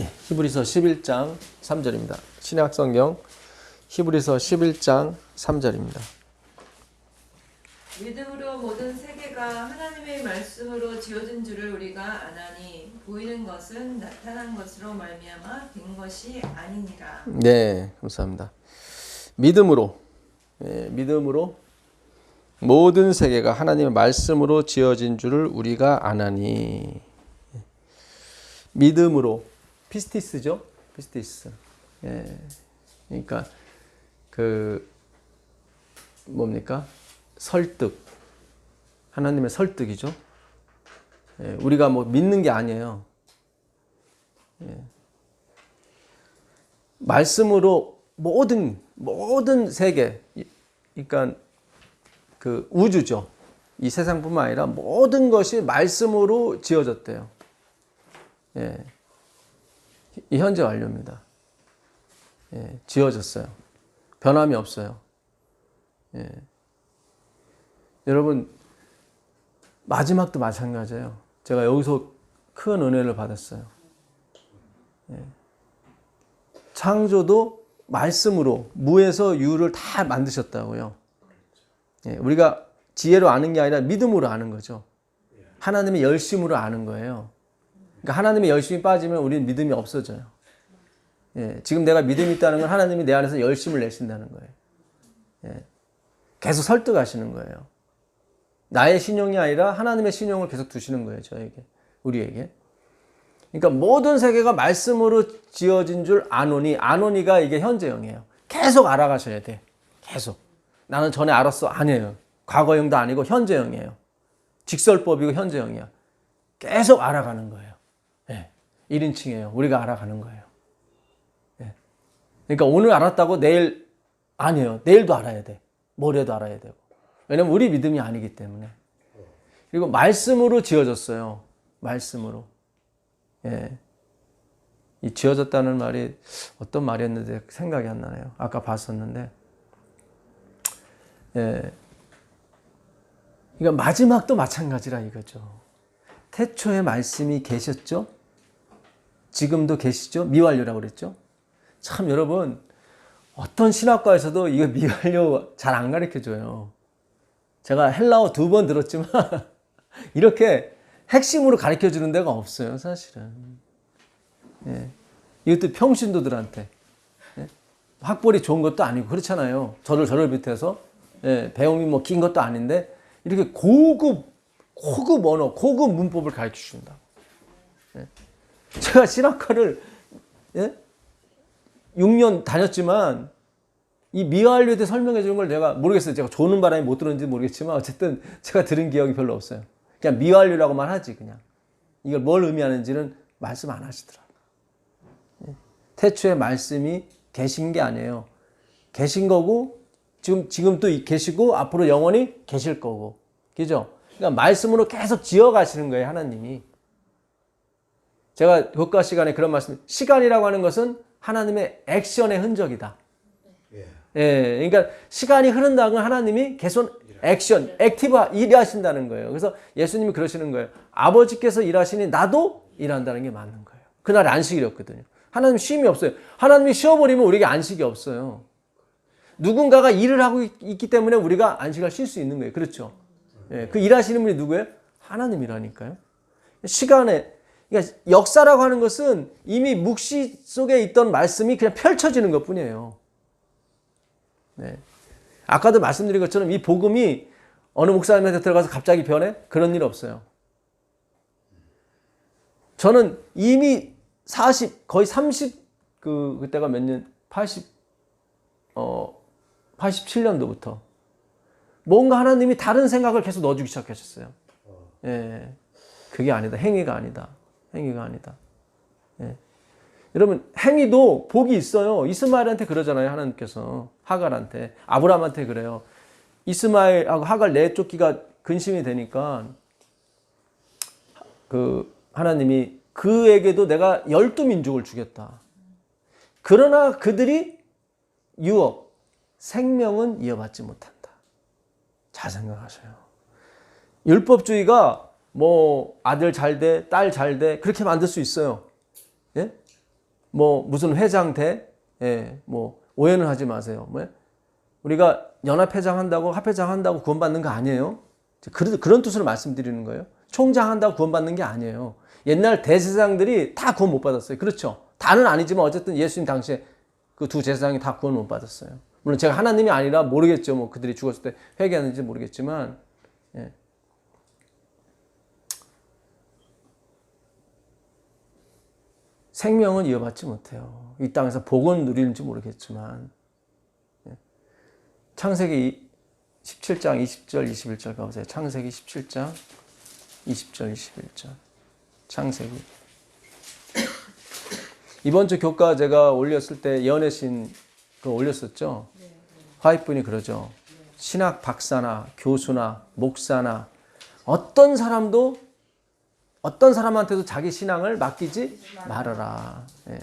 히브리서 11장 3절입니다. 신약성경 히브리서 11장 3절입니다. 믿음으로 모든 세계가 하나님의 말씀으로 지어진 줄을 우리가 아나니 보이는 것은 나타난 것으로 말미암아 된 것이 아니니라. 네, 감사합니다. 믿음으로 믿음으로 모든 세계가 하나님의 말씀으로 지어진 줄을 우리가 아나니. 믿음으로 피스티스죠, 피스티스. 그러니까 그 뭡니까? 설득. 하나님의 설득이죠. 우리가 뭐 믿는 게 아니에요. 말씀으로 모든 세계, 그러니까 그 우주죠. 이 세상뿐만 아니라 모든 것이 말씀으로 지어졌대요. 이 현재 완료입니다. 지어졌어요. 변함이 없어요. 여러분, 마지막도 마찬가지예요. 제가 여기서 큰 은혜를 받았어요. 창조도 말씀으로 무에서 유를 다 만드셨다고요. 우리가 지혜로 아는 게 아니라 믿음으로 아는 거죠. 하나님의 열심으로 아는 거예요. 그러니까 하나님의 열심이 빠지면 우리는 믿음이 없어져요. 지금 내가 믿음이 있다는 건 하나님이 내 안에서 열심을 내신다는 거예요. 계속 설득하시는 거예요. 나의 신용이 아니라 하나님의 신용을 계속 두시는 거예요. 저에게, 우리에게. 그러니까 모든 세계가 말씀으로 지어진 줄 아노니가 이게 현재형이에요. 계속 알아가셔야 돼. 계속. 나는 전에 알았어. 아니에요. 과거형도 아니고 현재형이에요. 직설법이고 현재형이야. 계속 알아가는 거예요. 1인칭이에요. 우리가 알아가는 거예요. 그러니까 오늘 알았다고 내일 아니에요. 내일도 알아야 돼. 모레도 알아야 되고. 왜냐면 우리 믿음이 아니기 때문에. 그리고 말씀으로 지어졌어요. 말씀으로. 이 지어졌다는 말이 어떤 말이었는데 생각이 안 나네요. 아까 봤었는데. 그러니까 마지막도 마찬가지라 이거죠. 태초에 말씀이 계셨죠? 지금도 계시죠? 미완료라고 그랬죠? 참 여러분, 어떤 신학과에서도 이거 미완료 잘 안 가르쳐줘요. 제가 헬라어 2번 들었지만 이렇게 핵심으로 가르쳐주는 데가 없어요, 사실은. 이것도 평신도들한테. 학벌이 좋은 것도 아니고 그렇잖아요. 저를 비롯해서 배움이 뭐 긴 것도 아닌데 이렇게 고급 언어, 고급 문법을 가르쳐준다. 제가 신학과를 6년 다녔지만 이 미완료에 대해 설명해 주는 걸 내가 모르겠어요. 제가 조는 바람에 못 들었는지 모르겠지만 어쨌든 제가 들은 기억이 별로 없어요. 그냥 미완료라고만 하지 그냥. 이걸 뭘 의미하는지는 말씀 안 하시더라고요. 태초에 말씀이 계신 게 아니에요. 계신 거고 지금 또 계시고 앞으로 영원히 계실 거고. 그죠? 그러니까 말씀으로 계속 지어가시는 거예요, 하나님이. 제가 교과 시간에 그런 말씀, 시간이라고 하는 것은 하나님의 액션의 흔적이다. 그러니까 시간이 흐른다는 건 하나님이 계속 액션, 액티브 일하신다는 거예요. 그래서 예수님이 그러시는 거예요. 아버지께서 일하시니 나도 일한다는 게 맞는 거예요. 그날 안식일이었거든요. 하나님 쉼이 없어요. 하나님이 쉬어버리면 우리에게 안식이 없어요. 누군가가 일을 하고 있기 때문에 우리가 안식을 쉴 수 있는 거예요. 그렇죠? 그 일하시는 분이 누구예요? 하나님이라니까요. 시간에, 그러니까 역사라고 하는 것은 이미 묵시 속에 있던 말씀이 그냥 펼쳐지는 것 뿐이에요. 아까도 말씀드린 것처럼 이 복음이 어느 목사님한테 들어가서 갑자기 변해? 그런 일 없어요. 저는 이미 거의 그때가 몇 년? 87년도부터 뭔가 하나님이 다른 생각을 계속 넣어주기 시작하셨어요. 그게 아니다. 행위가 아니다. 여러분, 행위도 복이 있어요. 이스마엘한테 그러잖아요. 하나님께서 하갈한테, 아브라함한테 그래요. 이스마엘하고 하갈 내쫓기가 근심이 되니까 하나님이 그에게도 내가 12민족을 주겠다. 그러나 그들이 생명은 이어받지 못한다. 잘 생각하셔요. 율법주의가 뭐 아들 잘 돼, 딸 잘 돼, 그렇게 만들 수 있어요. 뭐 무슨 회장 돼? 예, 뭐 오해는 하지 마세요. 뭐 우리가 연합회장 한다고 합회장 한다고 구원받는 거 아니에요. 그런 뜻으로 말씀드리는 거예요. 총장 한다고 구원받는 게 아니에요. 옛날 대제사장들이 다 구원 못 받았어요. 그렇죠? 다는 아니지만 어쨌든 예수님 당시에 그 두 제사장이 다 구원 못 받았어요. 물론 제가 하나님이 아니라 모르겠죠. 뭐 그들이 죽었을 때 회개하는지 모르겠지만, 예. 생명은 이어받지 못해요. 이 땅에서 복은 누리는지 모르겠지만, 예. 창세기 17장 20절 21절 가보세요. 창세기 17장 20절 21절. 창세기. 이번 주 교과 제가 올렸을 때 연애신 그거 올렸었죠. 화이트분이 그러죠. 신학 박사나 교수나 목사나 어떤 사람한테도 자기 신앙을 맡기지 말아라. 예.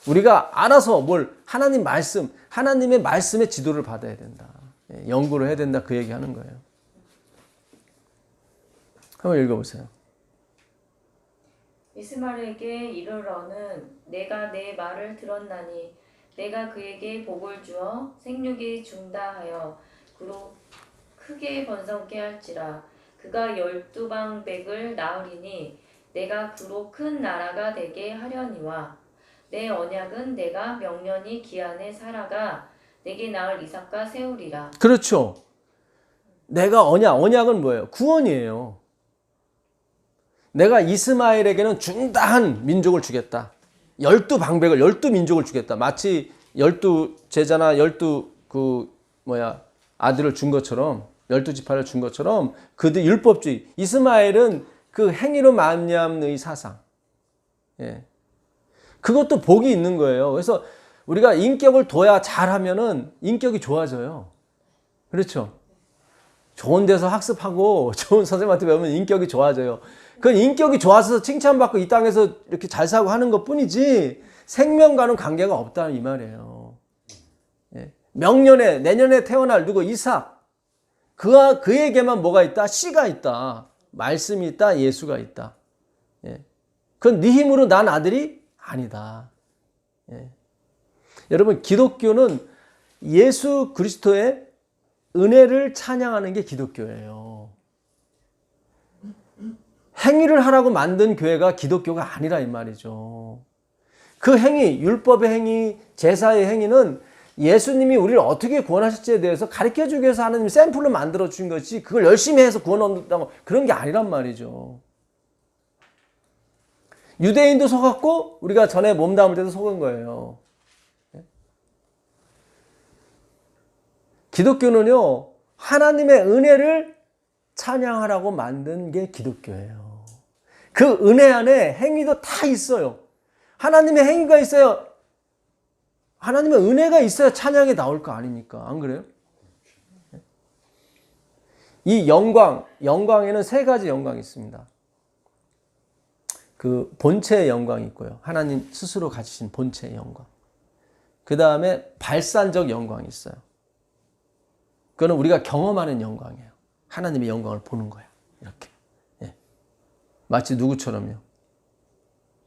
우리가 알아서 뭘 하나님의 말씀의 지도를 받아야 된다. 예. 연구를 해야 된다. 그 얘기하는 거예요. 한번 읽어보세요. 이스마엘에게 이르러는 내가 내 말을 들었나니 내가 그에게 복을 주어 생육이 준다 하여 그로 크게 번성케 할지라. 그가 12방백을 낳으리니 내가 그로 큰 나라가 되게 하려니와 내 언약은 내가 명년이 기한에 살아가 내게 낳을 이삭과 세우리라. 그렇죠. 내가 언약은 뭐예요? 구원이에요. 내가 이스마엘에게는 중다한 민족을 주겠다. 12방백을 12민족을 주겠다. 마치 12제자나 12아들을 준 것처럼 12지파를 준 것처럼 그들 율법주의 이스마엘은 그 행위로 말미암는 사상. 예. 그것도 복이 있는 거예요. 그래서 우리가 인격을 둬야 잘하면은 인격이 좋아져요. 그렇죠? 좋은 데서 학습하고 좋은 선생님한테 배우면 인격이 좋아져요. 그 인격이 좋아서 칭찬받고 이 땅에서 이렇게 잘 살고 하는 것 뿐이지 생명과는 관계가 없다는 이 말이에요. 예. 명년에 내년에 태어날 누구 이삭 그에게만 뭐가 있다? 씨가 있다. 말씀이 있다. 예수가 있다. 예. 그건 네 힘으로 난 아들이 아니다. 예. 여러분 기독교는 예수 그리스도의 은혜를 찬양하는 게 기독교예요. 행위를 하라고 만든 교회가 기독교가 아니라 이 말이죠. 그 행위, 율법의 행위, 제사의 행위는 예수님이 우리를 어떻게 구원하실지에 대해서 가르쳐주기 위해서 하나님이 샘플로 만들어 주신 것이 그걸 열심히 해서 구원 얻는다고 그런 게 아니란 말이죠. 유대인도 속았고 우리가 전에 몸 담을 때도 속은 거예요. 기독교는요, 하나님의 은혜를 찬양하라고 만든 게 기독교예요. 그 은혜 안에 행위도 다 있어요. 하나님의 행위가 있어야, 하나님의 은혜가 있어야 찬양이 나올 거 아닙니까? 안 그래요? 이 영광에는 세 가지 영광이 있습니다. 그 본체의 영광이 있고요. 하나님 스스로 가지신 본체의 영광. 그 다음에 발산적 영광이 있어요. 그거는 우리가 경험하는 영광이에요. 하나님의 영광을 보는 거야. 이렇게. 예. 마치 누구처럼요?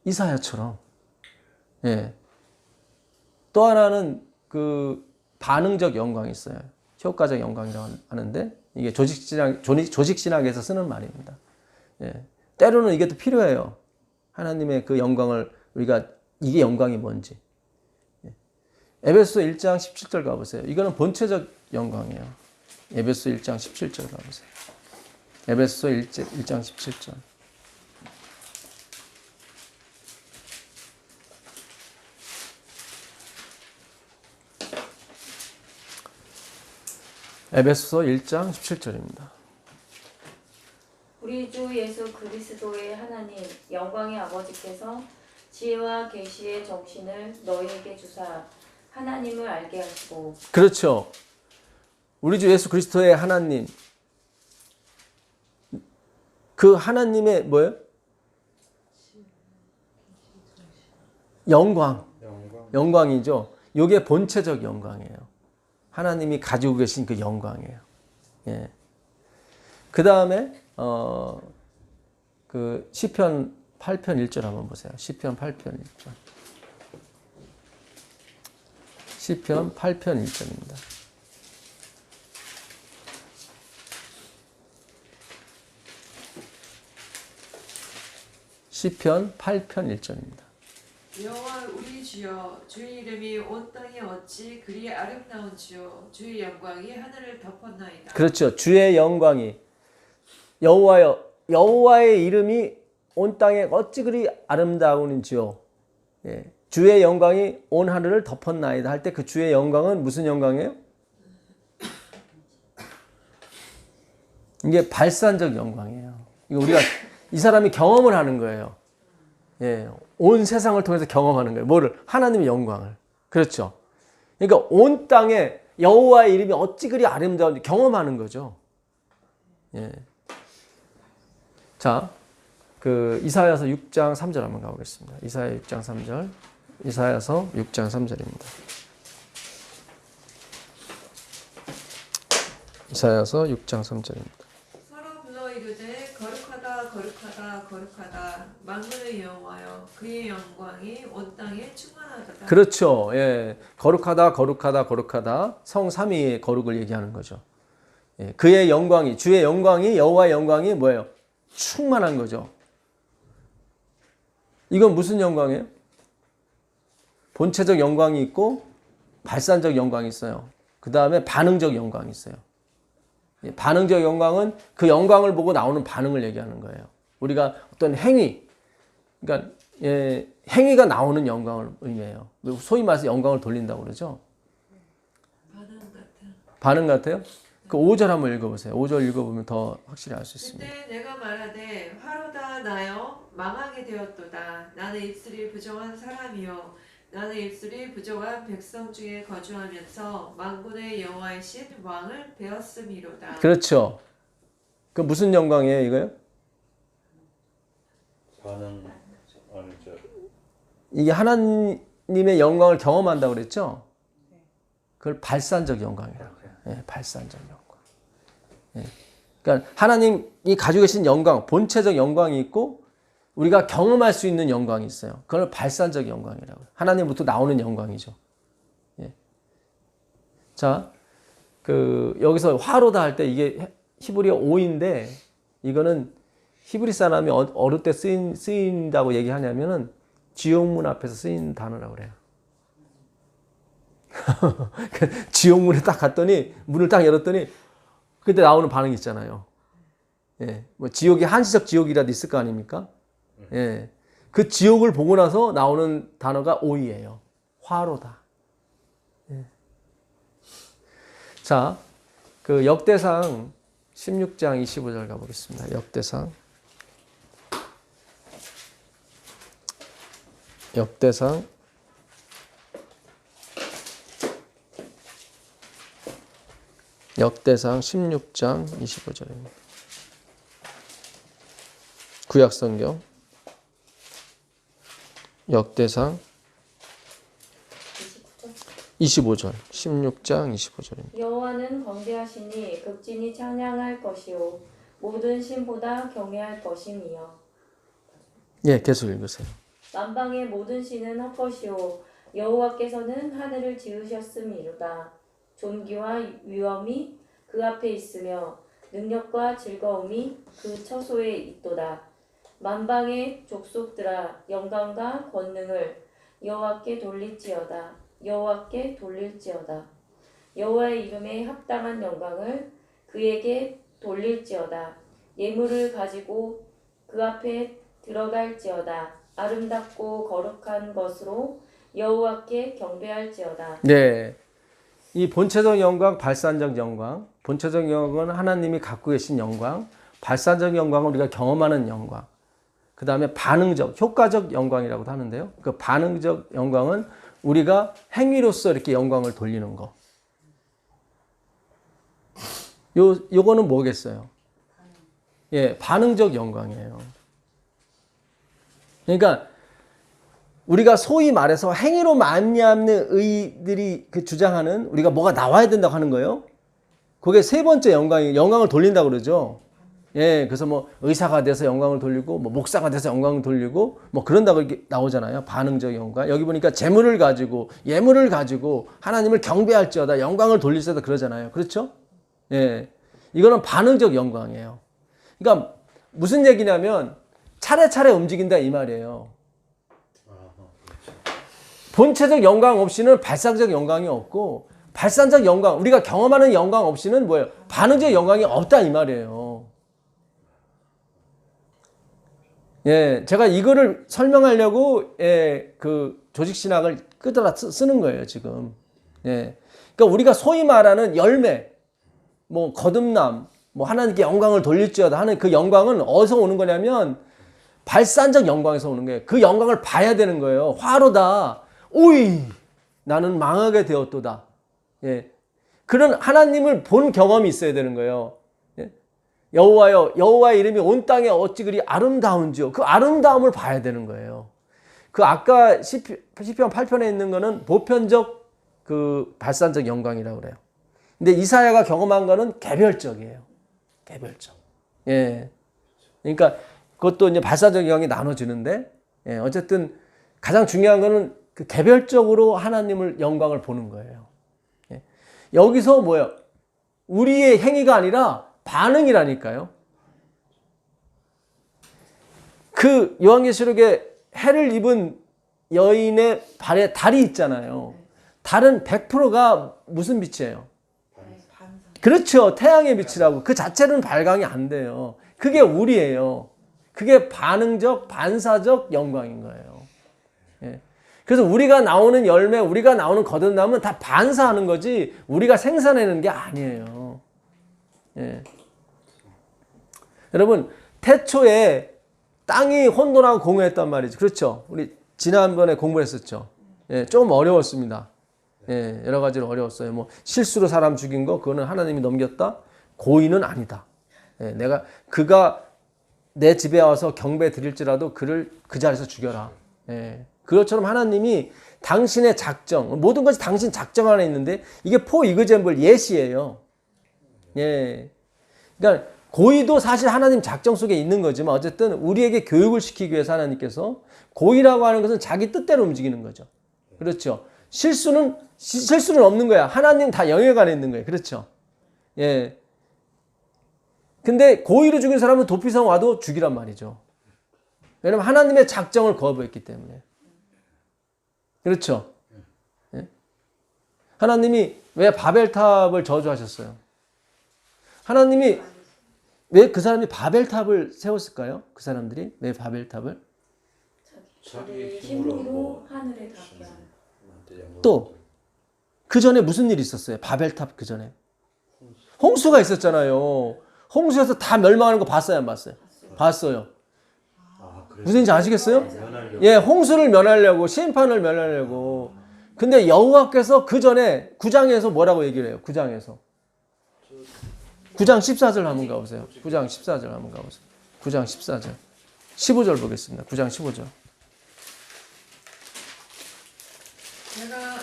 이사야처럼. 예. 또 하나는 그 반응적 영광이 있어요. 효과적 영광이라고 하는데 이게 조직신학에서 쓰는 말입니다. 예. 때로는 이게 또 필요해요. 하나님의 그 영광을 우리가 이게 영광이 뭔지. 예. 에베소 1장 17절 가보세요. 이거는 본체적 영광이에요. 에베소 1장 17절 가보세요. 에베소 1장 17절. 에베소 1장 17절입니다. 우리 주 예수 그리스도의 하나님 영광의 아버지께서 지혜와 계시의 정신을 너희에게 주사 하나님을 알게 하시고. 그렇죠. 우리 주 예수 그리스도의 하나님, 그 하나님의 뭐예요? 영광이죠. 이게 본체적 영광이에요. 하나님이 가지고 계신 그 영광이에요. 예. 그 다음에 그 시편 8편 1절 한번 보세요. 시편 8편 1절. 시편 8편 1절입니다. 시편 8편 1절입니다. 여호와 우리 주여 주의 이름이 온 땅에 어찌 그리 아름다운지요 주의 영광이 하늘을 덮었나이다. 그렇죠. 주의 영광이 여호와여 여호와의 이름이 온 땅에 어찌 그리 아름다운지요. 예. 주의 영광이 온 하늘을 덮었나이다 할 때 그 주의 영광은 무슨 영광이에요? 이게 발산적 영광이에요. 이거 우리가 이 사람이 경험을 하는 거예요. 예, 온 세상을 통해서 경험하는 거예요. 뭐를? 하나님의 영광을. 그렇죠. 그러니까 온 땅에 여호와의 이름이 어찌 그리 아름다운지 경험하는 거죠. 예. 자, 그 이사야서 6장 3절 한번 가보겠습니다. 이사야 6장 3절. 이사야서 6장 3절입니다. 이사야서 6장 3절입니다. 서로 불러 이르되 거룩하다 거룩하다 거룩하다 만군의 여호와여 그의 영광이 온 땅에 충만하도다. 그렇죠. 예. 거룩하다 거룩하다 거룩하다 성 삼위의 거룩을 얘기하는 거죠. 예. 그의 영광이 주의 영광이 여호와의 영광이 뭐예요? 충만한 거죠. 이건 무슨 영광이에요? 본체적 영광이 있고 발산적 영광이 있어요. 그 다음에 반응적 영광이 있어요. 예. 반응적 영광은 그 영광을 보고 나오는 반응을 얘기하는 거예요. 우리가 어떤 행위, 그러니까 예, 행위가 나오는 영광을 의미해요. 소위 말해서 영광을 돌린다고 그러죠. 반응 같아. 반응 같아요? 그 5절 한번 읽어보세요. 5절 읽어보면 더 확실히 알 수 있습니다. 그때 내가 말하되 화로다 나여 망하게 되었도다. 나는 입술이 부정한 사람이요 나는 입술이 부정한 백성 중에 거주하면서 만군의 여호와이신 왕을 배웠음이로다. 그렇죠. 그 무슨 영광이에요, 이거요? 반응 아니죠. 이게 하나님의 영광을 경험한다고 그랬죠? 그걸 발산적 영광이라고 해요. 예, 발산적 영광. 예. 그러니까 하나님이 가지고 계신 영광, 본체적 영광이 있고 우리가 경험할 수 있는 영광이 있어요. 그걸 발산적 영광이라고 해요. 하나님부터 나오는 영광이죠. 예. 자, 그 여기서 화로다 할 때 이게 히브리어 5인데 이거는 히브리 사람이 어느 때 쓰인다고 얘기하냐면은 지옥문 앞에서 쓰인 단어라고 그래요. 지옥문에 딱 갔더니 문을 딱 열었더니 그때 나오는 반응이 있잖아요. 예, 뭐 지옥이 한시적 지옥이라도 있을 거 아닙니까? 예, 그 지옥을 보고 나서 나오는 단어가 오이예요. 화로다. 예. 자, 그 역대상 16장 25절 가보겠습니다. 역대상 16장 25절입니다. 구약성경 역대상 25절 16장 25절입니다. 여호와는 거대하시니 극진히 찬양할 것이요 모든 신보다 경외할 것임이요 예, 계속 읽으세요. 만방의 모든 신은 헛것이요 여호와께서는 하늘을 지으셨음이로다. 존귀와 위엄이 그 앞에 있으며 능력과 즐거움이 그 처소에 있도다. 만방의 족속들아 영광과 권능을 여호와께 돌릴지어다. 여호와께 돌릴지어다. 여호와의 이름에 합당한 영광을 그에게 돌릴지어다. 예물을 가지고 그 앞에 들어갈지어다. 아름답고 거룩한 것으로 여호와께 경배할지어다. 네, 이 본체적 영광, 발산적 영광. 본체적 영광은 하나님이 갖고 계신 영광, 발산적 영광은 우리가 경험하는 영광. 그 다음에 반응적, 효과적 영광이라고도 하는데요. 그 반응적 영광은 우리가 행위로서 이렇게 영광을 돌리는 거. 요거는 뭐겠어요? 예, 반응적 영광이에요. 그러니까 우리가 소위 말해서 행위로 말미암는 의들이 그 주장하는 우리가 뭐가 나와야 된다고 하는 거예요. 그게 세 번째 영광이 영광을 돌린다고 그러죠. 예, 그래서 뭐 의사가 돼서 영광을 돌리고 뭐 목사가 돼서 영광을 돌리고 뭐 그런다고 이렇게 나오잖아요. 반응적 영광. 여기 보니까 재물을 가지고 예물을 가지고 하나님을 경배할지어다 영광을 돌릴지어다 그러잖아요. 그렇죠? 예. 이거는 반응적 영광이에요. 그러니까 무슨 얘기냐면 차례차례 움직인다 이 말이에요. 본체적 영광 없이는 발상적 영광이 없고 발산적 영광, 우리가 경험하는 영광 없이는 뭐예요? 반응적 영광이 없다 이 말이에요. 예, 제가 이거를 설명하려고 그 조직신학을 끄들어 쓰는 거예요 지금. 예, 그러니까 우리가 소위 말하는 열매, 뭐 거듭남, 뭐 하나님께 영광을 돌릴지어다 하는 그 영광은 어디서 오는 거냐면 발산적 영광에서 오는 거예요. 그 영광을 봐야 되는 거예요. 화로다. 오이, 나는 망하게 되었도다. 예, 그런 하나님을 본 경험이 있어야 되는 거예요. 예? 여호와여, 여호와의 이름이 온 땅에 어찌 그리 아름다운지요. 그 아름다움을 봐야 되는 거예요. 그 아까 시편 8편에 있는 거는 보편적 그 발산적 영광이라고 그래요. 근데 이사야가 경험한 거는 개별적이에요. 개별적. 예. 그러니까 그것도 이제 발산적 영광이 나눠지는데, 예, 어쨌든 가장 중요한 거는 그 개별적으로 하나님을 영광을 보는 거예요. 예. 여기서 뭐예요? 우리의 행위가 아니라 반응이라니까요. 그 요한계시록에 해를 입은 여인의 발에 달이 있잖아요. 달은 100%가 무슨 빛이에요? 그렇죠. 태양의 빛이라고. 그 자체는 발광이 안 돼요. 그게 우리예요. 그게 반응적, 반사적 영광인 거예요. 예. 그래서 우리가 나오는 열매, 우리가 나오는 거듭남은 다 반사하는 거지 우리가 생산해내는 게 아니에요. 예. 여러분, 태초에 땅이 혼돈하고 공허했단 말이죠. 그렇죠. 우리 지난번에 공부했었죠. 예, 조금 어려웠습니다. 예, 여러 가지로 어려웠어요. 뭐 실수로 사람 죽인 거 그거는 하나님이 넘겼다. 고의는 아니다. 예, 그가 내 집에 와서 경배 드릴지라도 그를 그 자리에서 죽여라. 예, 그것처럼 하나님이 당신의 작정, 모든 것이 당신 작정 안에 있는데 이게 포이그젠블 예시예요. 예, 그러니까 고의도 사실 하나님 작정 속에 있는 거지만 어쨌든 우리에게 교육을 시키기 위해서 하나님께서 고의라고 하는 것은 자기 뜻대로 움직이는 거죠. 그렇죠. 실수는 없는 거야. 하나님 다 영역 안에 있는 거예요. 그렇죠. 예. 근데 고의로 죽인 사람은 도피성 와도 죽이란 말이죠. 왜냐면 하나님의 작정을 거부했기 때문에. 그렇죠. 예? 하나님이 왜 바벨탑을 저주하셨어요? 하나님이 왜 그 사람이 바벨탑을 세웠을까요? 그 사람들이 왜 바벨탑을? 자기 힘으로 하늘에 닿게 하는. 또 그 전에 무슨 일이 있었어요? 바벨탑 그 전에 홍수가 있었잖아요. 홍수에서 다 멸망하는 거 봤어요, 안 봤어요? 봤어요. 무슨 일인지 아시겠어요? 예, 홍수를 면하려고, 심판을 면하려고. 근데 여호와께서 그 전에 9장에서 뭐라고 얘기를 해요? 9장에서 9장 14절 한번 가보세요. 9장 14절 한번 가보세요. 9장 14절 15절 보겠습니다. 9장 15절. 내가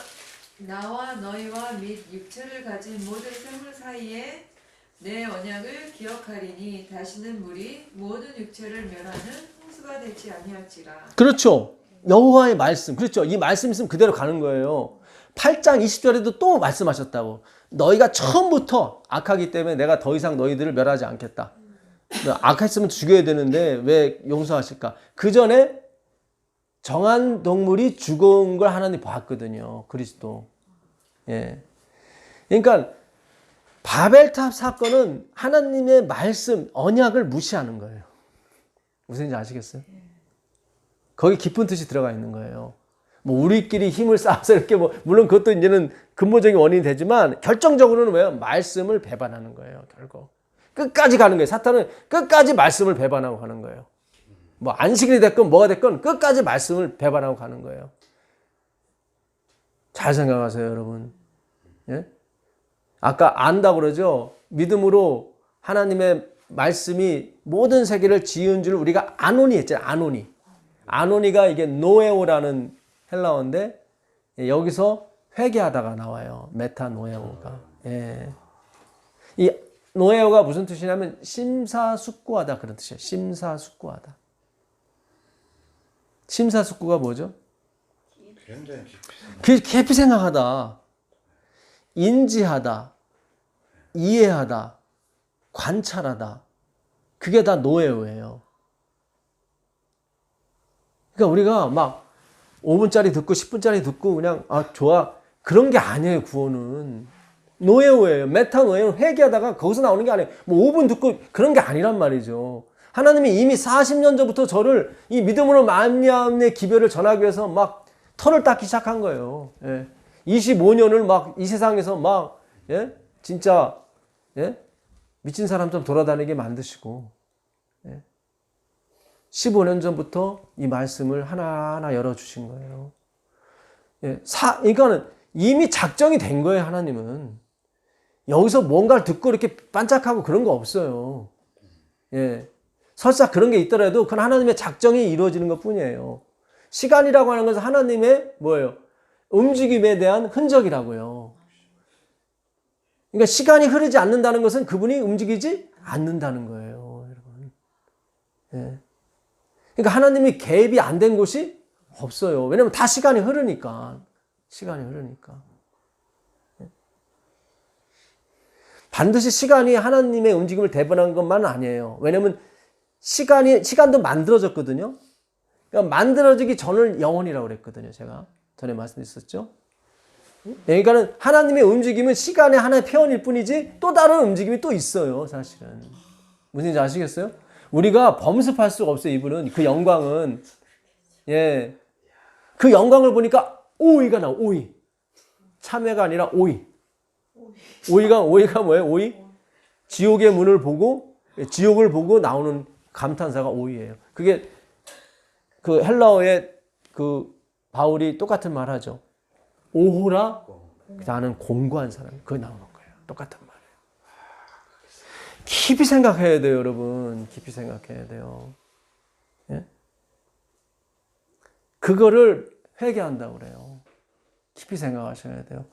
나와 너희와 및 육체를 가진 모든 생물 사이에 내 언약을 기억하리니 다시는 물이 모든 육체를 멸하는 홍수가 되지 아니할지라. 그렇죠. 여호와의 말씀. 그렇죠. 이 말씀 있으면 그대로 가는 거예요. 8장 20절에도 또 말씀하셨다고. 너희가 처음부터 악하기 때문에 내가 더 이상 너희들을 멸하지 않겠다. 악했으면 죽여야 되는데 왜 용서하실까? 그 전에 정한 동물이 죽은 걸 하나님 봤거든요. 그리스도. 예. 그러니까 바벨탑 사건은 하나님의 말씀, 언약을 무시하는 거예요. 무슨 얘기인지 아시겠어요? 거기 깊은 뜻이 들어가 있는 거예요. 뭐 우리끼리 힘을 쌓아서 이렇게 뭐 물론 그것도 이제는 근본적인 원인이 되지만 결정적으로는 왜요? 말씀을 배반하는 거예요. 결국 끝까지 가는 거예요. 사탄은 끝까지 말씀을 배반하고 가는 거예요. 뭐 안식일이 됐건 뭐가 됐건 끝까지 말씀을 배반하고 가는 거예요. 잘 생각하세요, 여러분. 예? 아까 안다고 그러죠. 믿음으로 하나님의 말씀이 모든 세계를 지은 줄 우리가 아노니 했잖아요. 아노니. 아노니가 이게 노에오라는 헬라어인데 여기서 회개하다가 나와요. 메타노에오가. 예. 이 노에오가 무슨 뜻이냐면 심사숙고하다 그런 뜻이에요. 심사숙고하다. 심사숙고가 뭐죠? 굉장히 깊이 깊이 생각. 생각하다, 인지하다, 이해하다, 관찰하다. 그게 다 노에오예요. 그러니까 우리가 막 5분짜리 듣고 10분짜리 듣고 그냥 아 좋아 그런 게 아니에요. 구원은 노에오예요. 메타노에오는 회개하다가 거기서 나오는 게 아니에요. 뭐 5분 듣고 그런 게 아니란 말이죠. 하나님이 이미 40년 전부터 저를 이 믿음으로 말미암는 기별을 전하기 위해서 막 털을 닦기 시작한 거예요. 예. 25년을 막 이 세상에서 막 예? 진짜 예? 미친 사람처럼 돌아다니게 만드시고 15년 전부터 이 말씀을 하나하나 열어주신 거예요. 예, 그러니까는 이미 작정이 된 거예요, 하나님은. 여기서 뭔가를 듣고 이렇게 반짝하고 그런 거 없어요. 예. 설사 그런 게 있더라도 그건 하나님의 작정이 이루어지는 것 뿐이에요. 시간이라고 하는 것은 하나님의 뭐예요? 움직임에 대한 흔적이라고요. 그러니까 시간이 흐르지 않는다는 것은 그분이 움직이지 않는다는 거예요, 여러분. 예. 그러니까 하나님이 개입이 안 된 곳이 없어요. 왜냐하면 다 시간이 흐르니까. 시간이 흐르니까. 반드시 시간이 하나님의 움직임을 대변한 것만은 아니에요. 왜냐하면 시간도 만들어졌거든요. 그러니까 만들어지기 전을 영원이라고 그랬거든요. 제가 전에 말씀드렸었죠. 그러니까는 하나님의 움직임은 시간의 하나의 표현일 뿐이지 또 다른 움직임이 또 있어요. 사실은. 무슨 얘기인지 아시겠어요? 우리가 범습할 수가 없어요. 이분은 그 영광은 예, 그 영광을 보니까 오이가 나와. 오이. 참회가 아니라 오이. 오이가 뭐예요? 오이? 지옥의 문을 보고 지옥을 보고 나오는 감탄사가 오이예요. 그게 그 헬라어의 그 바울이 똑같은 말 하죠. 오호라 나는 공고한 사람. 그거 나오는 거예요. 똑같은 말이에요. 깊이 생각해야 돼요, 여러분. 깊이 생각해야 돼요. 예? 그거를 회개한다고 그래요. 깊이 생각하셔야 돼요.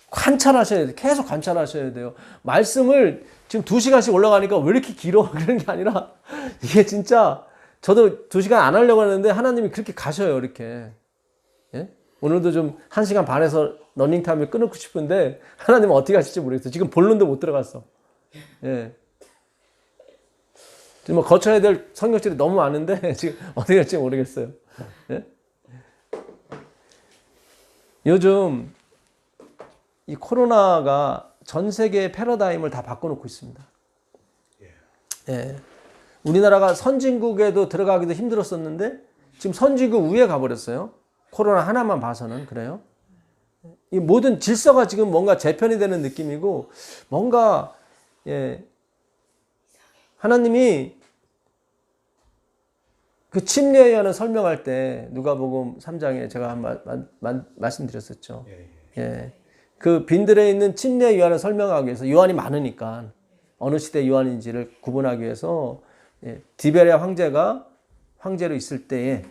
관찰하셔야 돼요. 계속 관찰하셔야 돼요. 말씀을 지금 2시간씩 올라가니까 왜 이렇게 길어? 그런 게 아니라 이게 진짜 저도 2시간 안 하려고 하는데 하나님이 그렇게 가셔요. 이렇게. 예? 오늘도 좀 1시간 반에서 러닝타임을 끊고 싶은데 하나님은 어떻게 하실지 모르겠어요. 지금 본론도 못 들어갔어. 예. 지금 뭐 거쳐야 될 성경들이 너무 많은데 지금 어떻게 할지 모르겠어요. 예? 요즘 이 코로나가 전 세계의 패러다임을 다 바꿔놓고 있습니다. 예. 우리나라가 선진국에도 들어가기도 힘들었었는데 지금 선진국 위에 가버렸어요. 코로나 하나만 봐서는 그래요. 이 모든 질서가 지금 뭔가 재편이 되는 느낌이고 뭔가 예. 하나님이 그 침례에 관한 설명할 때 누가복음 3장에 제가 말씀드렸었죠. 예. 그 빈들에 있는 침례 요한을 설명하기 위해서 요한이 많으니까 어느 시대 요한인지를 구분하기 위해서 예. 디베랴 황제가 황제로 있을 때에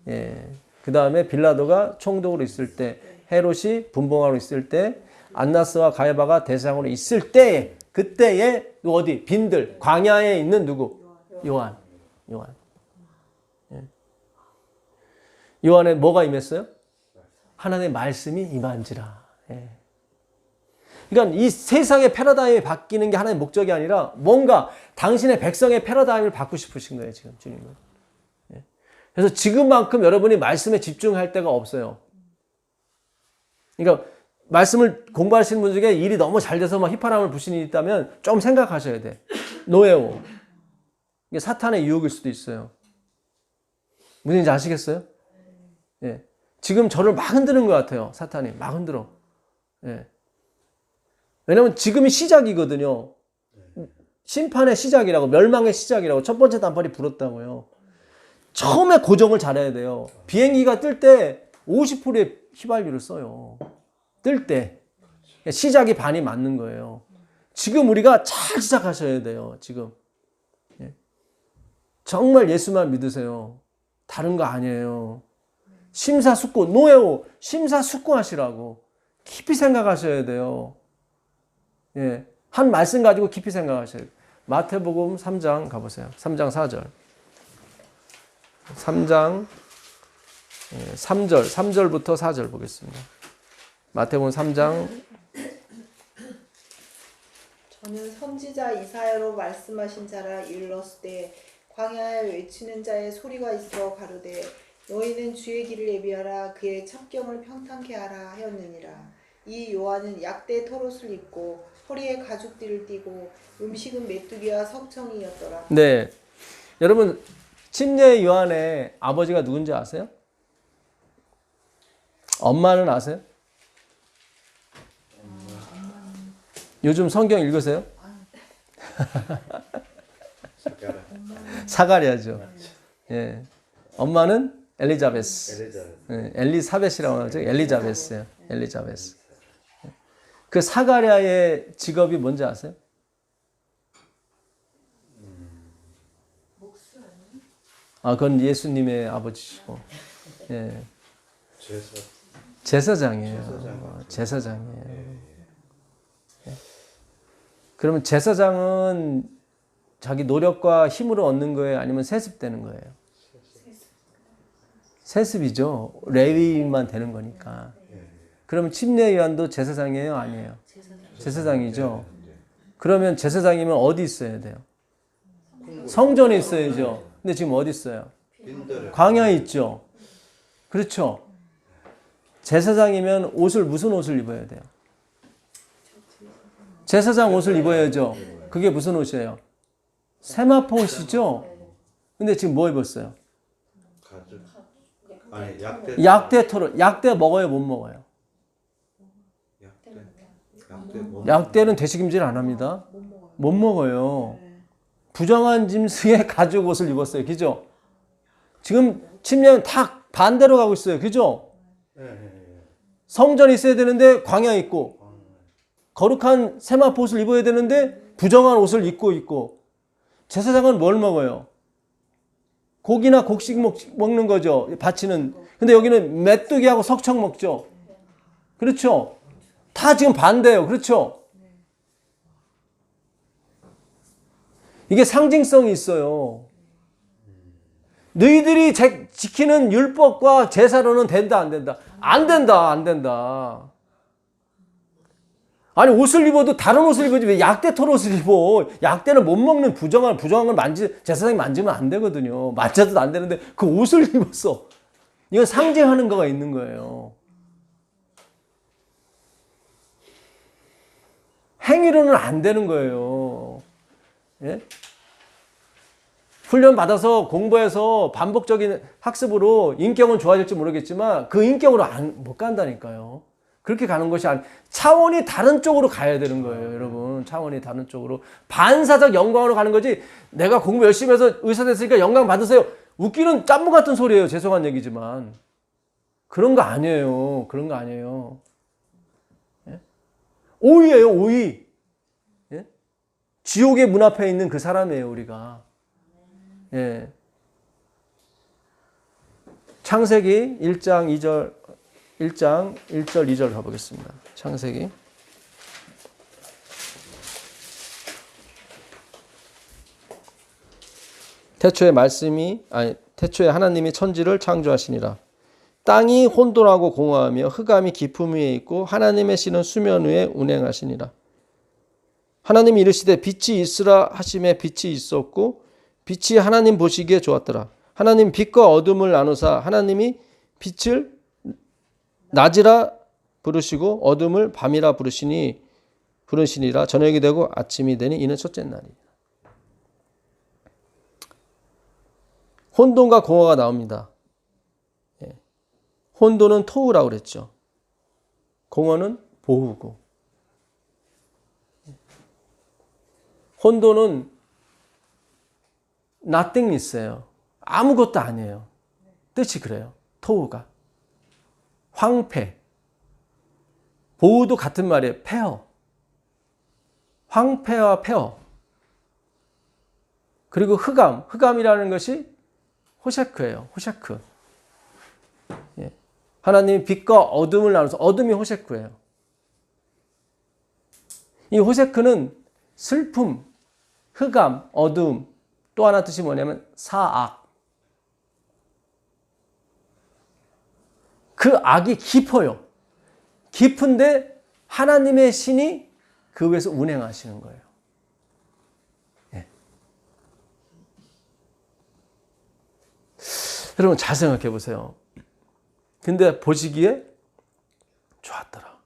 예. 그 다음에 빌라도가 총독으로 있을 때 헤롯이 분봉하고 있을 때 안나스와 가야바가 대상으로 있을 때에 그때에 어디 빈들 광야에 있는 누구? 요한. 예. 요한에 뭐가 임했어요? 하나님의 말씀이 임한지라. 예. 그러니까 이 세상의 패러다임이 바뀌는 게 하나의 목적이 아니라 뭔가 당신의 백성의 패러다임을 바꾸고 싶으신 거예요. 지금 주님은. 예. 그래서 지금만큼 여러분이 말씀에 집중할 데가 없어요. 그러니까 말씀을 공부하시는 분 중에 일이 너무 잘 돼서 막 휘파람을 부시는 일이 있다면 좀 생각하셔야 돼. 노예오. 이게 사탄의 유혹일 수도 있어요. 무슨 얘기인지 아시겠어요? 예. 지금 저를 막 흔드는 것 같아요. 사탄이 막 흔들어. 예. 왜냐면 지금이 시작이거든요. 심판의 시작이라고, 멸망의 시작이라고, 첫 번째 단발이 불었다고요. 처음에 고정을 잘해야 돼요. 비행기가 뜰 때 50%의 휘발유를 써요. 뜰 때. 시작이 반이 맞는 거예요. 지금 우리가 잘 시작하셔야 돼요. 지금. 정말 예수만 믿으세요. 다른 거 아니에요. 심사숙고, 노예오, 심사숙고하시라고. 깊이 생각하셔야 돼요. 예. 한 말씀 가지고 깊이 생각하셔야 돼요. 마태복음 3장 가보세요. 3장 4절. 3장 3절부터 4절 보겠습니다. 마태복음 3장. 저는 선지자 이사야로 말씀하신 자라 일렀으되 광야에 외치는 자의 소리가 있어 가로되 너희는 주의 길을 예비하라 그의 첩경을 평탄케 하라 하였느니라. 이 요한은 약대 털옷을 입고 허리에 가죽띠를 띠고 음식은 메뚜기와 석청이었더라. 네, 여러분 침례 요한의 아버지가 누군지 아세요? 엄마는 아세요? 요즘 성경 읽으세요? 사가랴죠. 예, 엄마는 엘리자베스. 예, 엘리사벳이라고 하죠. 엘리자베스예요. 엘리자베스. 그 사가랴의 직업이 뭔지 아세요? 아, 그건 예수님의 아버지시고, 예, 제사장이에요. 제사장이에요. 예. 그러면 제사장은 자기 노력과 힘으로 얻는 거예요? 아니면 세습되는 거예요? 세습이죠. 레위만 되는 거니까. 그러면 침례 요한도 제사장이에요? 아니에요? 제사장이죠. 그러면 제사장이면 어디 있어야 돼요? 성전에 있어야죠. 근데 지금 어디 있어요? 광야에 있죠. 그렇죠. 제사장이면 옷을 무슨 옷을 입어야 돼요? 제사장 옷을 입어야죠. 그게 무슨 옷이에요? 세마포 옷이죠. 근데 지금 뭐 입었어요? 아니, 약대 털을. 약대 먹어요, 못 먹어요? 약대는 되식임질 안 합니다. 못 먹어요. 부정한 짐승의 가죽 옷을 입었어요. 그죠? 지금 침례는 다 반대로 가고 있어요. 그죠? 성전이 있어야 되는데 광야 있고, 거룩한 세마포 옷을 입어야 되는데 부정한 옷을 입고 있고, 제사장은 뭘 먹어요? 고기나 곡식 먹는 거죠. 바치는. 근데 여기는 메뚜기하고 석청 먹죠. 그렇죠? 다 지금 반대예요. 그렇죠? 이게 상징성이 있어요. 너희들이 지키는 율법과 제사로는 된다, 안 된다? 안 된다, 안 된다. 아니, 옷을 입어도 다른 옷을 입어야지 왜 약대 털 옷을 입어? 약대는 못 먹는 부정한 걸 제사장이 만지면 안 되거든요. 만져도 안 되는데 그 옷을 입었어. 이건 상징하는 거가 있는 거예요. 행위로는 안 되는 거예요. 예? 훈련 받아서 공부해서 반복적인 학습으로 인격은 좋아질지 모르겠지만 그 인격으로 못 간다니까요. 그렇게 가는 것이 차원이 다른 쪽으로 가야 되는 거예요, 여러분. 차원이 다른 쪽으로. 반사적 영광으로 가는 거지. 내가 공부 열심히 해서 의사 됐으니까 영광 받으세요. 웃기는 짠무 같은 소리예요. 죄송한 얘기지만. 그런 거 아니에요. 그런 거 아니에요. 예? 오이예요, 오이. 예? 지옥의 문 앞에 있는 그 사람이에요, 우리가. 예. 창세기 1장 1절 2절 가보겠습니다. 창세기. 태초에 하나님이 천지를 창조하시니라. 땅이 혼돈하고 공허하며 흑암이 깊음 위에 있고 하나님의 신은 수면 위에 운행하시니라. 하나님이 이르시되 빛이 있으라 하심에 빛이 있었고 빛이 하나님 보시기에 좋았더라. 하나님 빛과 어둠을 나누사 하나님이 빛을 낮이라 부르시고 어둠을 밤이라 부르시니라. 저녁이 되고 아침이 되니 이는 첫째 날이라. 혼돈과 공허가 나옵니다. 혼돈은 토우라고 그랬죠. 공허는 보후고. 혼돈은 nothingness예요. 아무것도 아니에요. 뜻이 그래요. 토우가. 황폐. 보우도 같은 말이에요. 폐허. 황폐와 폐허. 그리고 흑암. 흑암이라는 것이 호셰크예요. 호셰크. 예. 하나님이 빛과 어둠을 나눠서 어둠이 호셰크예요. 이 호셰크는 슬픔, 흑암, 어두움, 또 하나 뜻이 뭐냐면 사악. 그 악이 깊어요. 깊은데 하나님의 신이 그 위에서 운행하시는 거예요. 예. 여러분 잘 생각해 보세요. 근데 보시기에 좋았더라.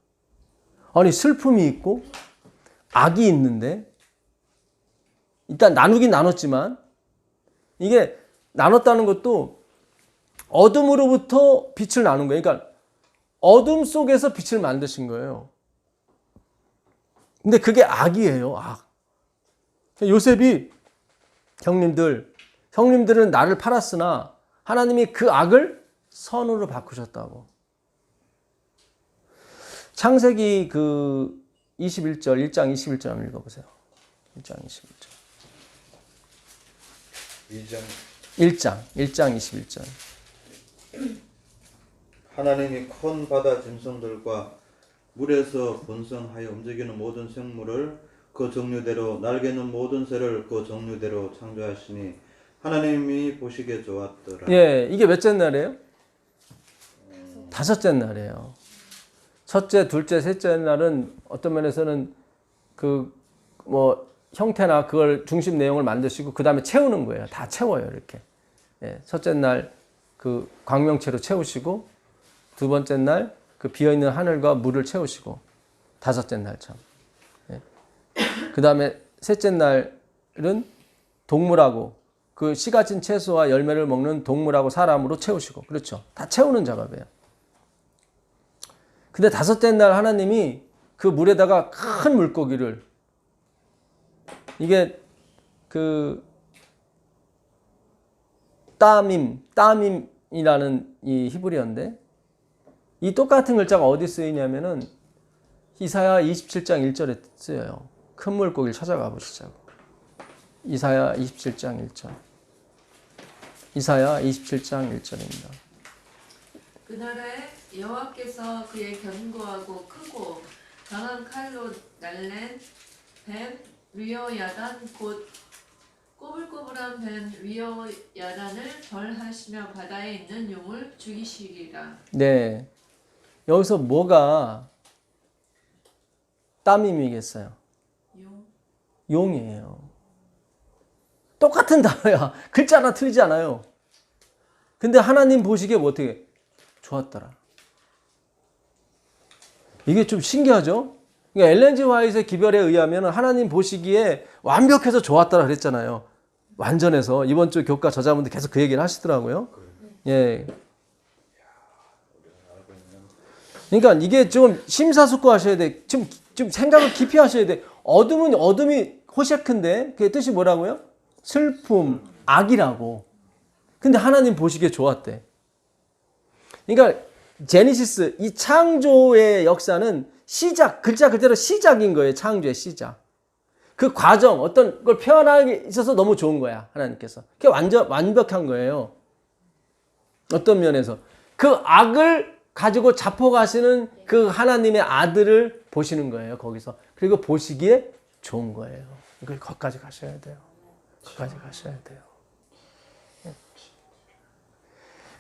아니 슬픔이 있고 악이 있는데 일단 나누긴 나눴지만 이게 나눴다는 것도 어둠으로부터 빛을 나눈 거예요. 그러니까 어둠 속에서 빛을 만드신 거예요. 근데 그게 악이에요. 악. 요셉이 형님들은 나를 팔았으나 하나님이 그 악을 선으로 바꾸셨다고. 창세기 그 21절, 1장 21절 한번 읽어보세요. 1장 21절. 1장 21절. 하나님이 큰 바다 짐승들과 물에서 번성하여 움직이는 모든 생물을 그 종류대로 날개는 모든 새를 그 종류대로 창조하시니 하나님이 보시기에 좋았더라. 예, 이게 몇째 날이에요? 다섯째 날이에요. 첫째, 둘째, 셋째 날은 어떤 면에서는 그 뭐 형태나 그걸 중심 내용을 만드시고 그 다음에 채우는 거예요. 다 채워요, 이렇게. 예, 첫째 날 그 광명체로 채우시고 두 번째 날 그 비어있는 하늘과 물을 채우시고 다섯째 날 참. 예. 그 다음에 셋째 날은 동물하고 그 씨 가진 채소와 열매를 먹는 동물하고 사람으로 채우시고 그렇죠. 다 채우는 작업이에요. 근데 다섯째 날 하나님이 그 물에다가 큰 물고기를 이게 그 따밈이라는 이 히브리어인데 이 똑같은 글자가 어디 쓰이냐면은 이사야 27장 1절에 쓰여요. 큰 물고기를 찾아가 보시자고. 이사야 27장 1절. 이사야 27장 1절입니다. 그날에 여호와께서 그의 견고하고 크고 강한 칼로 날랜 뱀 위어야단 곧 꼬불꼬불한 뱀 위어야단을 벌하시며 바다에 있는 용을 죽이시리라. 네. 여기서 뭐가 따밈이겠어요? 용. 용이에요. 똑같은 단어야. 글자 하나 틀리지 않아요. 근데 하나님 보시기에 뭐 어떻게 좋았더라. 이게 좀 신기하죠? 그러니까 엘렌 G 화이트의 기별에 의하면 하나님 보시기에 완벽해서 좋았더라 그랬잖아요. 완전해서. 이번 주 교과 저자분들 계속 그 얘기를 하시더라고요. 예. 그러니까 이게 좀 심사숙고하셔야 돼. 좀 생각을 깊이 하셔야 돼. 어둠은 어둠이 호셰크인데 그게 뜻이 뭐라고요? 슬픔, 악이라고. 근데 하나님 보시기에 좋았대. 그러니까 제니시스, 이 창조의 역사는 시작, 글자 그대로 시작인 거예요. 창조의 시작. 그 과정, 어떤 걸 표현하기 있어서 너무 좋은 거야. 하나님께서. 그게 완벽한 거예요. 어떤 면에서. 그 악을 가지고 자포가시는 그 하나님의 아들을 보시는 거예요. 거기서. 그리고 보시기에 좋은 거예요. 이걸 거기까지 가셔야 돼요. 거기까지 가셔야 돼요.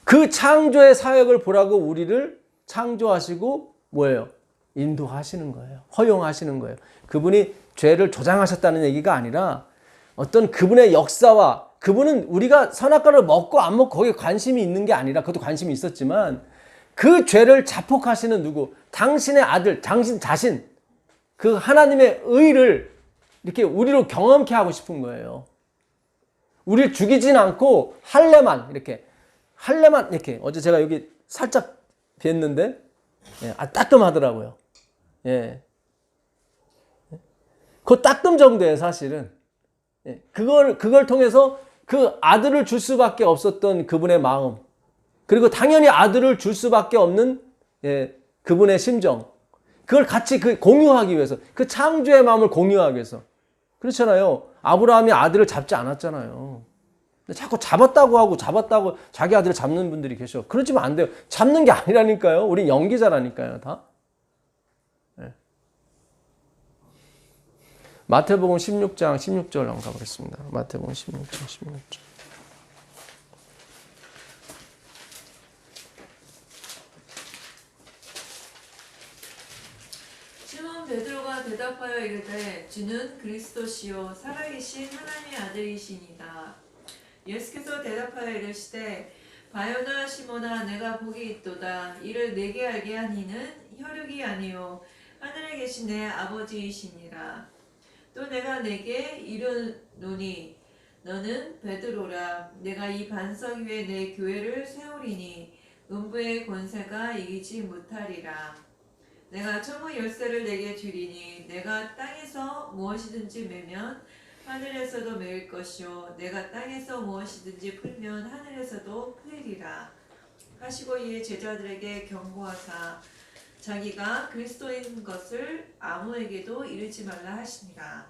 그 창조의 사역을 보라고 우리를 창조하시고 뭐예요? 인도하시는 거예요. 허용하시는 거예요. 그분이 죄를 조장하셨다는 얘기가 아니라 어떤 그분의 역사와 그분은 우리가 선악과를 먹고 안 먹고 거기에 관심이 있는 게 아니라 그것도 관심이 있었지만 그 죄를 자폭하시는 누구? 당신의 아들, 당신 자신 그 하나님의 의를 이렇게 우리로 경험케 하고 싶은 거예요. 우리를 죽이진 않고 할례만 이렇게 어제 제가 여기 살짝 뵀는데 예, 따끔하더라고요. 예. 그 따끔 정도예요, 사실은. 예. 그걸 통해서 그 아들을 줄 수밖에 없었던 그분의 마음. 그리고 당연히 아들을 줄 수밖에 없는 예, 그분의 심정. 그걸 같이 공유하기 위해서. 그 창조의 마음을 공유하기 위해서. 그렇잖아요. 아브라함이 아들을 잡지 않았잖아요. 근데 자꾸 잡았다고 자기 아들을 잡는 분들이 계셔. 그러지면 안 돼요. 잡는 게 아니라니까요. 우린 연기자라니까요, 다. 네. 마태복음 16장 16절 한번 가보겠습니다. 마태복음 16장 16절. 시몬 베드로가 대답하여 이르되 주는 그리스도시요 살아계신 하나님의 아들이시니이다. 예수께서 대답하여 이르시되 바요나 시몬아 내가 복이 있도다. 이를 내게 알게 한 이는 혈육이 아니요 하늘에 계신 내 아버지이시니라. 또 내가 내게 이르노니 너는 베드로라. 내가 이 반석 위에 내 교회를 세우리니 음부의 권세가 이기지 못하리라. 내가 천국 열쇠를 내게 주리니 내가 땅에서 무엇이든지 매면 하늘에서도 매일 것이요 내가 땅에서 무엇이든지 풀면 하늘에서도 풀리리라 하시고 이에 제자들에게 경고하사 자기가 그리스도인 것을 아무에게도 이르지 말라 하시니라.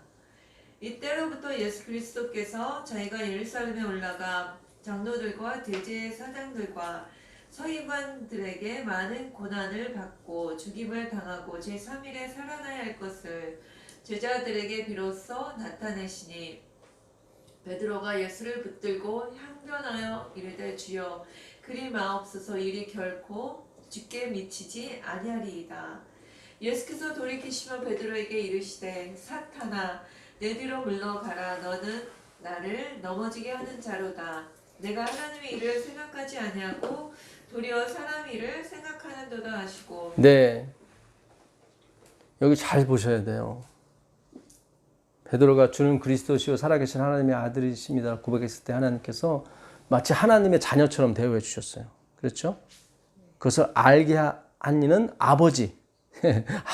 이때로부터 예수 그리스도께서 자기가 예루살렘에 올라가 장로들과 대제의 사장들과 서기관들에게 많은 고난을 받고 죽임을 당하고 제3일에 살아나야 할 것을 제자들에게 비로소 나타내시니 베드로가 예수를 붙들고 향변하여 이르되 주여 그리 마옵소서 이리 결코 죽게 미치지 아니하리이다. 예수께서 돌이키시며 베드로에게 이르시되 사탄아 내 뒤로 물러가라. 너는 나를 넘어지게 하는 자로다. 내가 하나님의 일을 생각하지 아니하고 도리어 사람 일을 생각하는도다 하시고. 네. 여기 잘 보셔야 돼요. 베드로가 주는 그리스도시요 살아계신 하나님의 아들이십니다 고백했을 때 하나님께서 마치 하나님의 자녀처럼 대우해 주셨어요. 그렇죠? 그것을 알게 한 이는 아버지.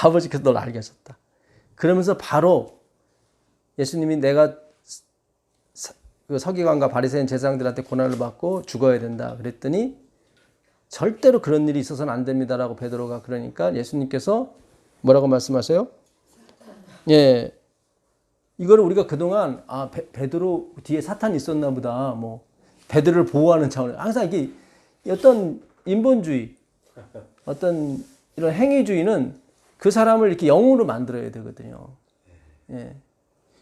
아버지께서 널 알게 하셨다. 그러면서 바로 예수님이 내가 서기관과 바리새인 제사장들한테 고난을 받고 죽어야 된다 그랬더니 절대로 그런 일이 있어서는 안 됩니다라고 베드로가 그러니까 예수님께서 뭐라고 말씀하세요? 예, 이거를 우리가 그동안 베드로 뒤에 사탄이 있었나 보다 뭐 베드로를 보호하는 차원 항상 이게 어떤 인본주의 어떤 이런 행위주의는 그 사람을 이렇게 영으로 만들어야 되거든요. 예.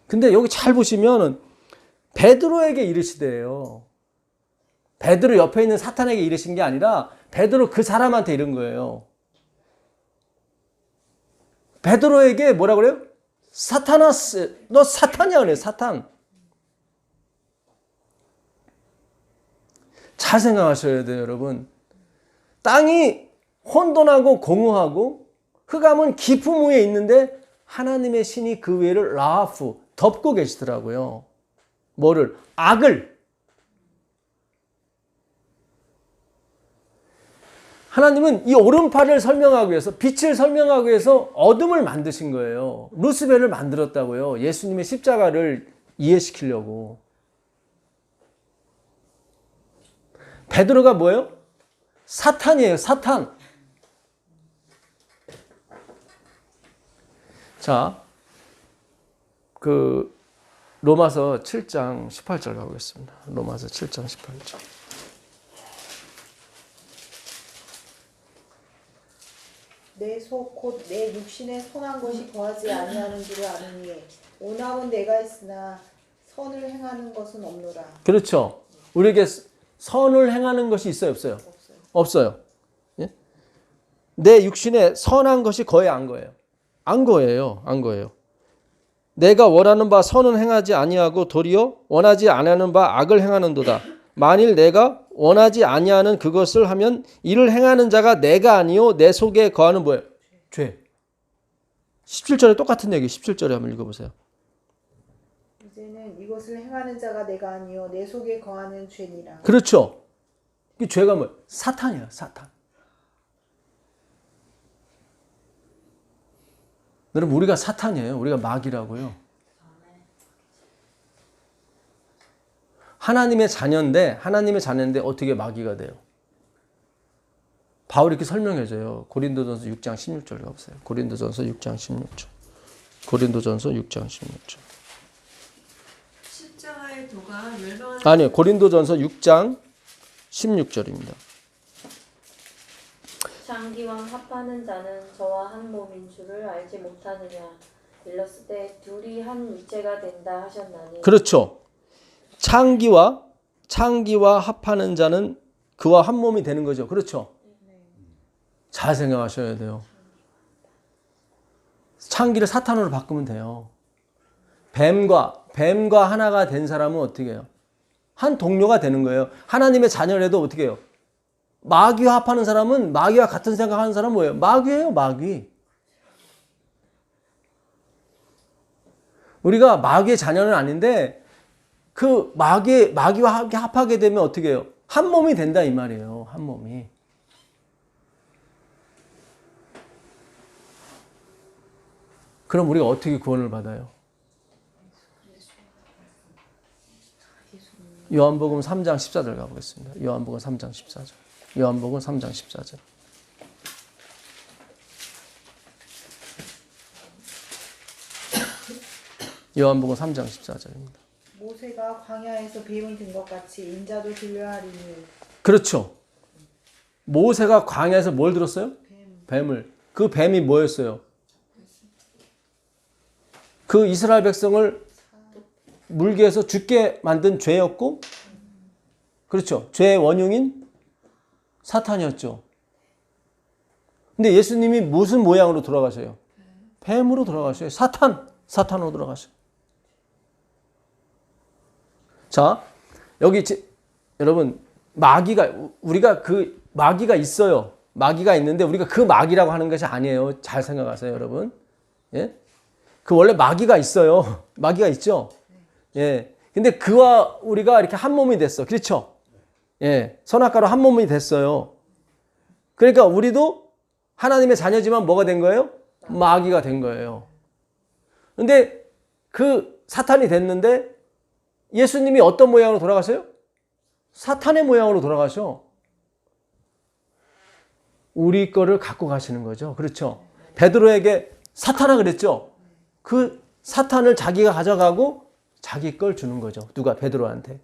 근데 여기 잘 보시면은 베드로에게 이르시대요. 베드로 옆에 있는 사탄에게 이르신 게 아니라 베드로 그 사람한테 이른 거예요. 베드로에게 뭐라 그래요? 사타나스, 너 사탄이야 그래, 사탄. 잘 생각하셔야 돼요, 여러분. 땅이 혼돈하고 공허하고 흑암은 깊음 위에 있는데 하나님의 신이 그 위를 라하프 덮고 계시더라고요. 뭐를? 악을. 하나님은 이 오른팔을 설명하기 위해서 빛을 설명하기 위해서 어둠을 만드신 거예요. 루스벨을 만들었다고요. 예수님의 십자가를 이해시키려고. 베드로가 뭐예요? 사탄이에요. 사탄. 자, 로마서 7장 18절 가보겠습니다. 로마서 7장 18절. 내 속 곧 내 육신에 선한 것이 거하지 아니하는 줄을 아느니 오남은 내가 있으나 선을 행하는 것은 없노라. 그렇죠. 우리에게 선을 행하는 것이 있어요, 없어요? 없어요. 예? 내 육신에 선한 것이 거의 안 거예요. 안 거예요. 내가 원하는 바 선은 행하지 아니하고 도리어 원하지 아니하는 바 악을 행하는도다. 만일 내가 원하지 아니하는 그것을 하면 이를 행하는 자가 내가 아니요 내 속에 거하는 뭐예요? 죄. 17절에 똑같은 얘기 17절에 한번 읽어보세요. 이제는 이것을 행하는 자가 내가 아니요 내 속에 거하는 죄니라. 그렇죠. 이 죄가 뭐예요? 사탄이에요. 사탄. 여러분 우리가 사탄이에요. 우리가 마귀라고요. 하나님의 자녀인데 어떻게 마귀가 돼요? 바울이 이렇게 설명해줘요. 고린도전서 6장 16절 가보세요. 고린도전서 6장 16절. 고린도전서 6장 16절. 십자가의 도가 멸망한 아니요. 고린도전서 6장 16절입니다. 장기와 합하는 자는 저와 한 몸인 줄을 알지 못하느냐. 일렀을 때 둘이 한 육체가 된다 하셨나니 그렇죠. 창기와 합하는 자는 그와 한 몸이 되는 거죠. 그렇죠. 잘 생각하셔야 돼요. 창기를 사탄으로 바꾸면 돼요. 뱀과 하나가 된 사람은 어떻게 해요? 한 동료가 되는 거예요. 하나님의 자녀라도 어떻게 해요? 마귀와 합하는 사람은 마귀와 같은 생각하는 사람은 뭐예요? 마귀예요, 마귀. 우리가 마귀의 자녀는 아닌데 그 마귀와 함께 합하게 되면 어떻게 해요? 한 몸이 된다 이 말이에요. 한 몸이. 그럼 우리가 어떻게 구원을 받아요? 요한복음 3장 14절 가보겠습니다. 요한복음 3장 14절. 요한복음 3장 14절. 요한복음 3장 14절입니다. 모세가 광야에서 뱀을 든 것 같이 인자도 들려야 하리니. 그렇죠. 모세가 광야에서 뭘 들었어요? 뱀을. 그 뱀이 뭐였어요? 그 이스라엘 백성을 물게 해서 죽게 만든 죄였고, 그렇죠. 죄의 원흉인 사탄이었죠. 근데 예수님이 무슨 모양으로 돌아가셔요? 뱀으로 돌아가셔요. 사탄으로 돌아가셔요. 자, 여기 여러분 우리가 그 마귀가 있어요. 마귀가 있는데 우리가 그 마귀라고 하는 것이 아니에요. 잘 생각하세요, 여러분. 예? 그 원래 마귀가 있어요. 마귀가 있죠. 예. 근데 그와 우리가 이렇게 한 몸이 됐어. 그렇죠? 예. 선악과로 한 몸이 됐어요. 그러니까 우리도 하나님의 자녀지만 뭐가 된 거예요? 마귀가 된 거예요. 근데 그 사탄이 됐는데 예수님이 어떤 모양으로 돌아가세요? 사탄의 모양으로 돌아가셔. 우리 거를 갖고 가시는 거죠. 그렇죠? 베드로에게 사탄아 그랬죠? 그 사탄을 자기가 가져가고 자기 걸 주는 거죠. 누가? 베드로한테.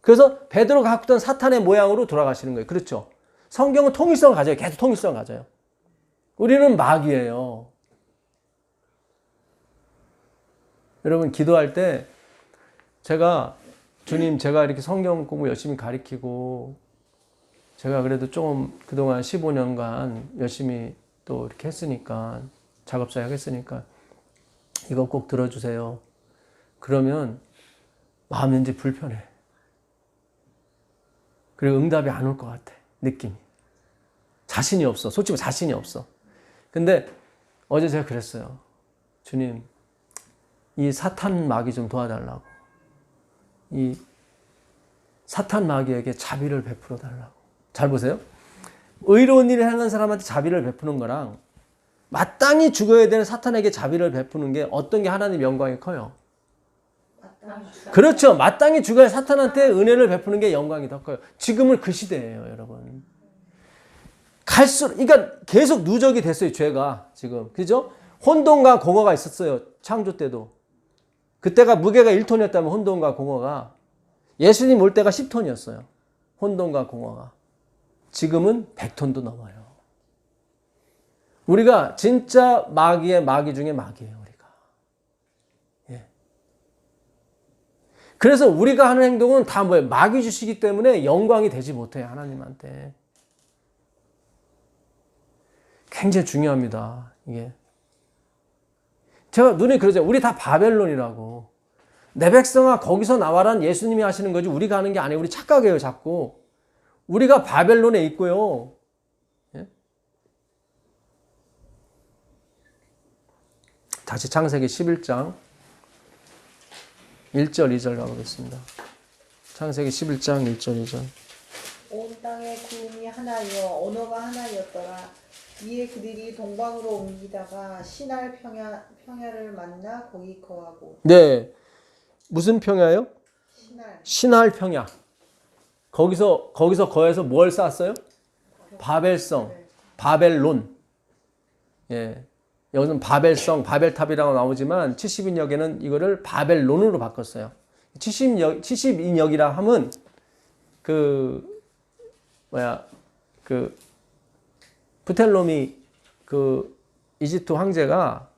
그래서 베드로가 갖고 있던 사탄의 모양으로 돌아가시는 거예요. 그렇죠? 성경은 통일성을 가져요. 계속 통일성을 가져요. 우리는 마귀예요. 여러분 기도할 때 주님 제가 이렇게 성경 공부 열심히 가르치고 제가 그래도 좀 그동안 15년간 열심히 또 이렇게 했으니까 작업사역 했으니까 이거 꼭 들어주세요. 그러면 마음이 왠지 불편해. 그리고 응답이 안 올 것 같아. 느낌이. 자신이 없어. 솔직히 자신이 없어. 근데 어제 제가 그랬어요. 주님 이 사탄 마귀 좀 도와달라고. 이 사탄 마귀에게 자비를 베풀어 달라고. 잘 보세요. 의로운 일을 하는 사람한테 자비를 베푸는 거랑 마땅히 죽어야 되는 사탄에게 자비를 베푸는 게 어떤 게 하나님 영광이 커요? 그렇죠. 마땅히 죽어야 사탄한테 은혜를 베푸는 게 영광이 더 커요. 지금은 그 시대예요, 여러분. 그러니까 계속 누적이 됐어요, 죄가 지금. 그죠? 혼돈과 공허가 있었어요, 창조 때도. 그때가 무게가 1톤이었다면 혼돈과 공허가 예수님 올 때가 10톤이었어요. 혼돈과 공허가. 지금은 100톤도 넘어요. 우리가 진짜 마귀의 마귀 중에 마귀예요, 우리가. 예. 그래서 우리가 하는 행동은 다 뭐예요? 마귀 주시기 때문에 영광이 되지 못해요, 하나님한테. 굉장히 중요합니다, 이게. 제가 눈에 그러죠. 우리 다 바벨론이라고. 내 백성아 거기서 나와란 예수님이 하시는 거지 우리가 하는 게 아니에요. 우리 착각해요, 자꾸. 우리가 바벨론에 있고요. 예? 다시 창세기 11장 1절 2절 가보겠습니다. 창세기 11장 1절 2절. 온 땅의 구름이 하나이요 언어가 하나였더라. 이에 그들이 동방으로 옮기다가 시날 평야를 만나 거기 거하고. 네. 무슨 평야요? 시날. 시날 평야. 거기서 거해서 뭘 쌓았어요? 바벨성, 바벨론. 예. 여기서는 바벨성, 바벨탑이라고 나오지만 70인역에는 이거를 바벨론으로 바꿨어요. 70인역이라 하면 프텔로미 이집트 황제가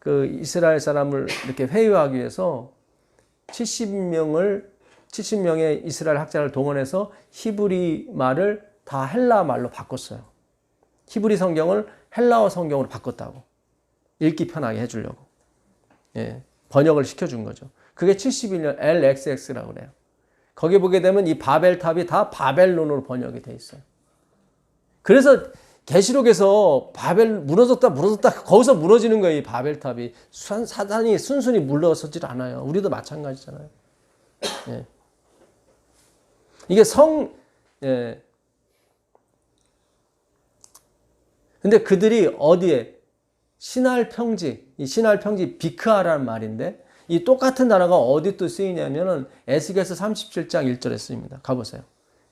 그 이스라엘 사람을 이렇게 회유하기 위해서 70명의 이스라엘 학자를 동원해서 히브리 말을 다 헬라 말로 바꿨어요. 히브리 성경을 헬라어 성경으로 바꿨다고. 읽기 편하게 해주려고. 예, 번역을 시켜준 거죠. 그게 71년 LXX라고 그래요. 거기 보게 되면 이 바벨탑이 다 바벨론으로 번역이 돼 있어요. 그래서 계시록에서 바벨 무너졌다 거기서 무너지는 거예요. 이 바벨탑이. 사단이 순순히 물러서질 않아요. 우리도 마찬가지잖아요. 예. 이게 예. 근데 그들이 어디에? 신할 평지. 이 신할 평지 비크아라는 말인데 이 똑같은 단어가 어디 또 쓰이냐면은 에스겔서 37장 1절에 쓰입니다. 가보세요.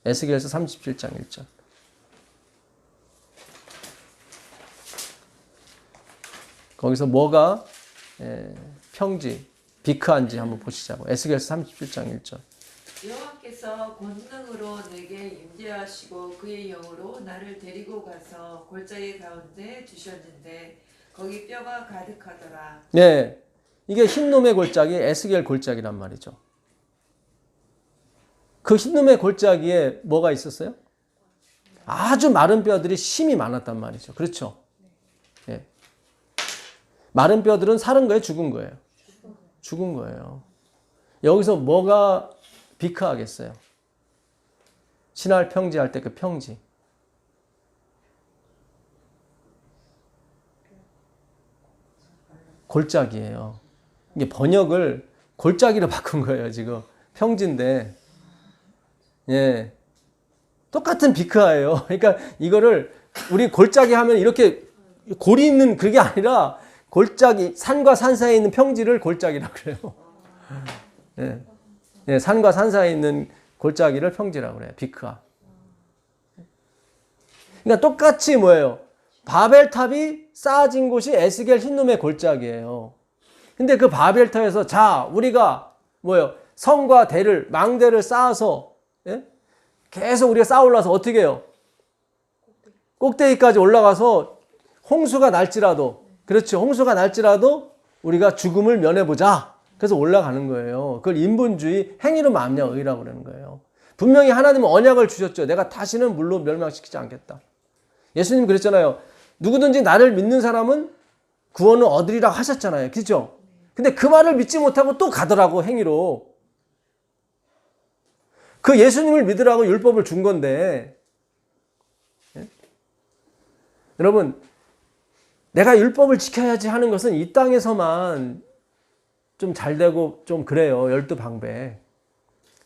에스겔서 37장 1절. 거기서 뭐가 평지, 비크한지 한번 보시자고. 에스겔서 37장 1절. 여호와께서 권능으로 내게 임재하시고 그의 영으로 나를 데리고 가서 골짜기 가운데 두셨는데 거기 뼈가 가득하더라. 네, 이게 흰놈의 골짜기, 에스겔 골짜기란 말이죠. 그 흰놈의 골짜기에 뭐가 있었어요? 아주 마른 뼈들이 심이 많았단 말이죠. 그렇죠? 예. 마른 뼈들은 사는 거예요? 죽은 거예요? 죽은 거예요. 여기서 뭐가 비크하겠어요? 신할 평지 할 때 그 평지. 골짜기예요. 이게 번역을 골짜기로 바꾼 거예요, 지금. 평지인데. 예. 똑같은 비크하예요. 그러니까 이거를 우리 골짜기 하면 이렇게 골이 있는 그게 아니라 골짜기, 산과 산 사이에 있는 평지를 골짜기라고 그래요. 예. 예, 산과 산 사이에 있는 골짜기를 평지라고 그래요. 비크하. 그러니까 똑같이 뭐예요? 바벨탑이 쌓아진 곳이 에스겔 흰놈의 골짜기예요. 근데 그 바벨탑에서 자, 우리가 뭐예요? 성과 대를, 망대를 쌓아서 예? 계속 우리가 쌓아 올라서 어떻게 해요? 꼭대기까지 올라가서 홍수가 날지라도, 그렇죠. 홍수가 날지라도 우리가 죽음을 면해보자. 그래서 올라가는 거예요. 그걸 인본주의 행위로 말미암아 의라고 그러는 거예요. 분명히 하나님은 언약을 주셨죠. 내가 다시는 물로 멸망시키지 않겠다. 예수님 그랬잖아요. 누구든지 나를 믿는 사람은 구원을 얻으리라고 하셨잖아요. 그렇죠? 근데 그 말을 믿지 못하고 또 가더라고, 행위로. 그 예수님을 믿으라고 율법을 준 건데, 예? 여러분, 내가 율법을 지켜야지 하는 것은 이 땅에서만 좀 잘되고 좀 그래요. 12방배.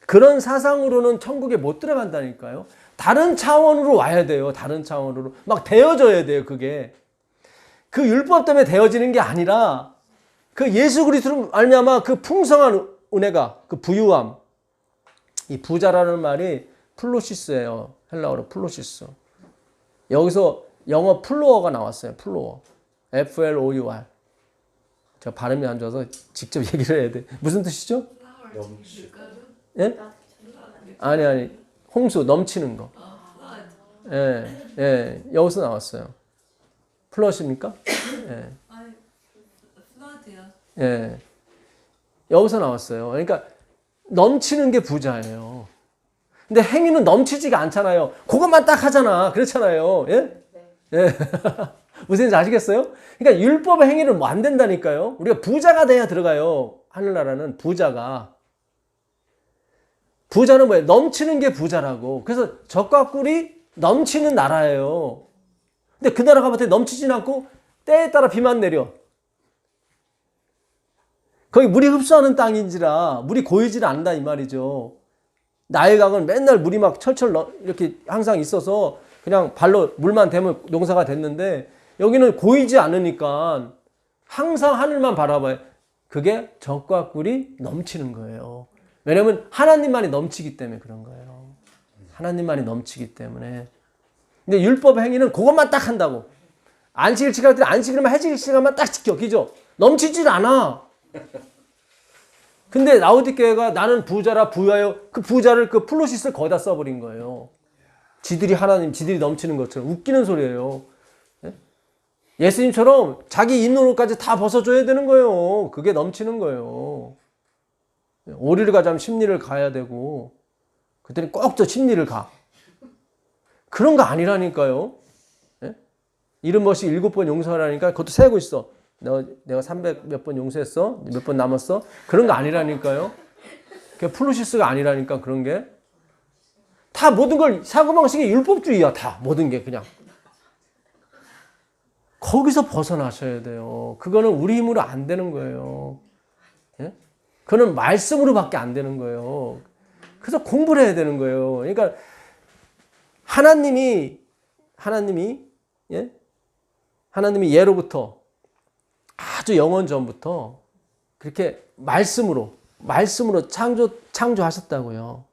그런 사상으로는 천국에 못 들어간다니까요. 다른 차원으로 와야 돼요. 다른 차원으로. 막 되어져야 돼요. 그게. 그 율법 때문에 되어지는 게 아니라 그 예수 그리스도로 말미암아 그 풍성한 은혜가, 그 부유함. 이 부자라는 말이 플로시스예요. 헬라어로 플로시스. 여기서 영어 플로어가 나왔어요. 플로어. FLOUR. 제가 발음이 안 좋아서 직접 얘기를 해야 돼. 무슨 뜻이죠? 예? 아니. 홍수, 넘치는 거. 예. 여기서 나왔어요. 플러시입니까? 예. 예. 여기서 나왔어요. 그러니까 넘치는 게 부자예요. 근데 행위는 넘치지가 않잖아요. 그것만 딱 하잖아. 그렇잖아요. 예? 예. 무슨 말인지 아시겠어요? 그러니까 율법의 행위를 뭐 안 된다니까요. 우리가 부자가 돼야 들어가요. 하늘나라는 부자가. 부자는 뭐예요? 넘치는 게 부자라고. 그래서 젖과 꿀이 넘치는 나라예요. 근데 그 나라가 어떻게 넘치진 않고 때에 따라 비만 내려. 거기 물이 흡수하는 땅인지라 물이 고이질 않는다 이 말이죠. 나의 강은 맨날 물이 막 철철 이렇게 항상 있어서 그냥 발로 물만 대면 농사가 됐는데 여기는 고이지 않으니까 항상 하늘만 바라봐요. 그게 젖과 꿀이 넘치는 거예요. 왜냐면 하나님만이 넘치기 때문에 그런 거예요. 하나님만이 넘치기 때문에. 근데 율법 행위는 그것만 딱 한다고. 안식일 지킬 때 안식일만 해질 시간만 딱 지켜. 그죠? 넘치질 않아. 근데 라오디게아가 나는 부자라 부유하여 그 부자를 그 플로시스를 거기다 써버린 거예요. 지들이 하나님, 지들이 넘치는 것처럼 웃기는 소리예요. 예? 예수님처럼 자기 인노릇까지 다 벗어줘야 되는 거예요. 그게 넘치는 거예요. 오리를 가자면 십리를 가야 되고, 그때는 꼭 저 십리를 가. 그런 거 아니라니까요. 예? 70번씩 7번 용서하라니까 그것도 세고 있어. 내가 300 몇 번 용서했어? 몇 번 남았어? 그런 거 아니라니까요. 그게 플루시스가 아니라니까 그런 게. 다 모든 걸 사고방식이 율법주의야. 다 모든 게 그냥. 거기서 벗어나셔야 돼요. 그거는 우리 힘으로 안 되는 거예요. 예? 그거는 말씀으로밖에 안 되는 거예요. 그래서 공부를 해야 되는 거예요. 그러니까 하나님이 예? 하나님이 예로부터 아주 영원 전부터 그렇게 말씀으로 창조하셨다고요.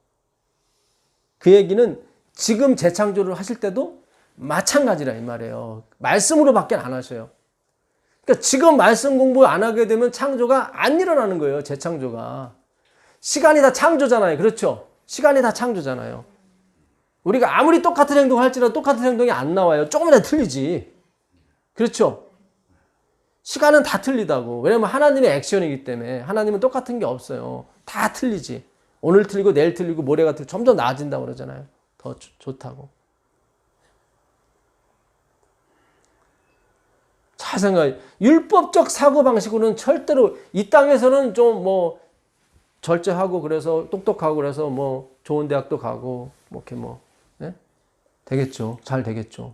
그 얘기는 지금 재창조를 하실 때도 마찬가지라 이 말이에요. 말씀으로밖에 안 하셔요. 그러니까 지금 말씀 공부 안 하게 되면 창조가 안 일어나는 거예요. 재창조가. 시간이 다 창조잖아요. 그렇죠? 시간이 다 창조잖아요. 우리가 아무리 똑같은 행동을 할지라도 똑같은 행동이 안 나와요. 조금이라도 틀리지. 그렇죠? 시간은 다 틀리다고. 왜냐면 하나님의 액션이기 때문에. 하나님은 똑같은 게 없어요. 다 틀리지. 오늘 틀리고 내일 틀리고 모레가 틀리고 점점 나아진다고 그러잖아요. 더 좋다고. 잘 생각해. 율법적 사고방식으로는 절대로 이 땅에서는 좀 뭐 절제하고 그래서 똑똑하고 그래서 뭐 좋은 대학도 가고 뭐 이렇게 뭐 예? 되겠죠. 잘 되겠죠.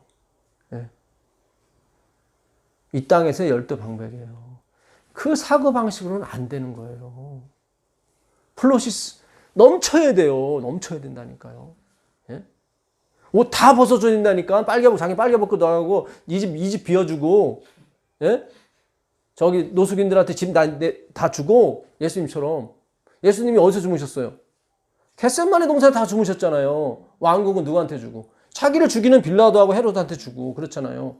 예. 이 땅에서 열두방백이에요. 그 사고방식으로는 안 되는 거예요. 플로시스 넘쳐야 돼요. 넘쳐야 된다니까요. 예? 옷 다 벗어줘야 된다니까. 자기 빨개 벗고 나가고 이 집 비워주고 예? 저기 노숙인들한테 집 다 주고 예수님처럼. 예수님이 어디서 주무셨어요? 겟세마네 동산에 다 주무셨잖아요. 왕국은 누구한테 주고? 자기를 죽이는 빌라도하고 헤롯한테 주고 그렇잖아요.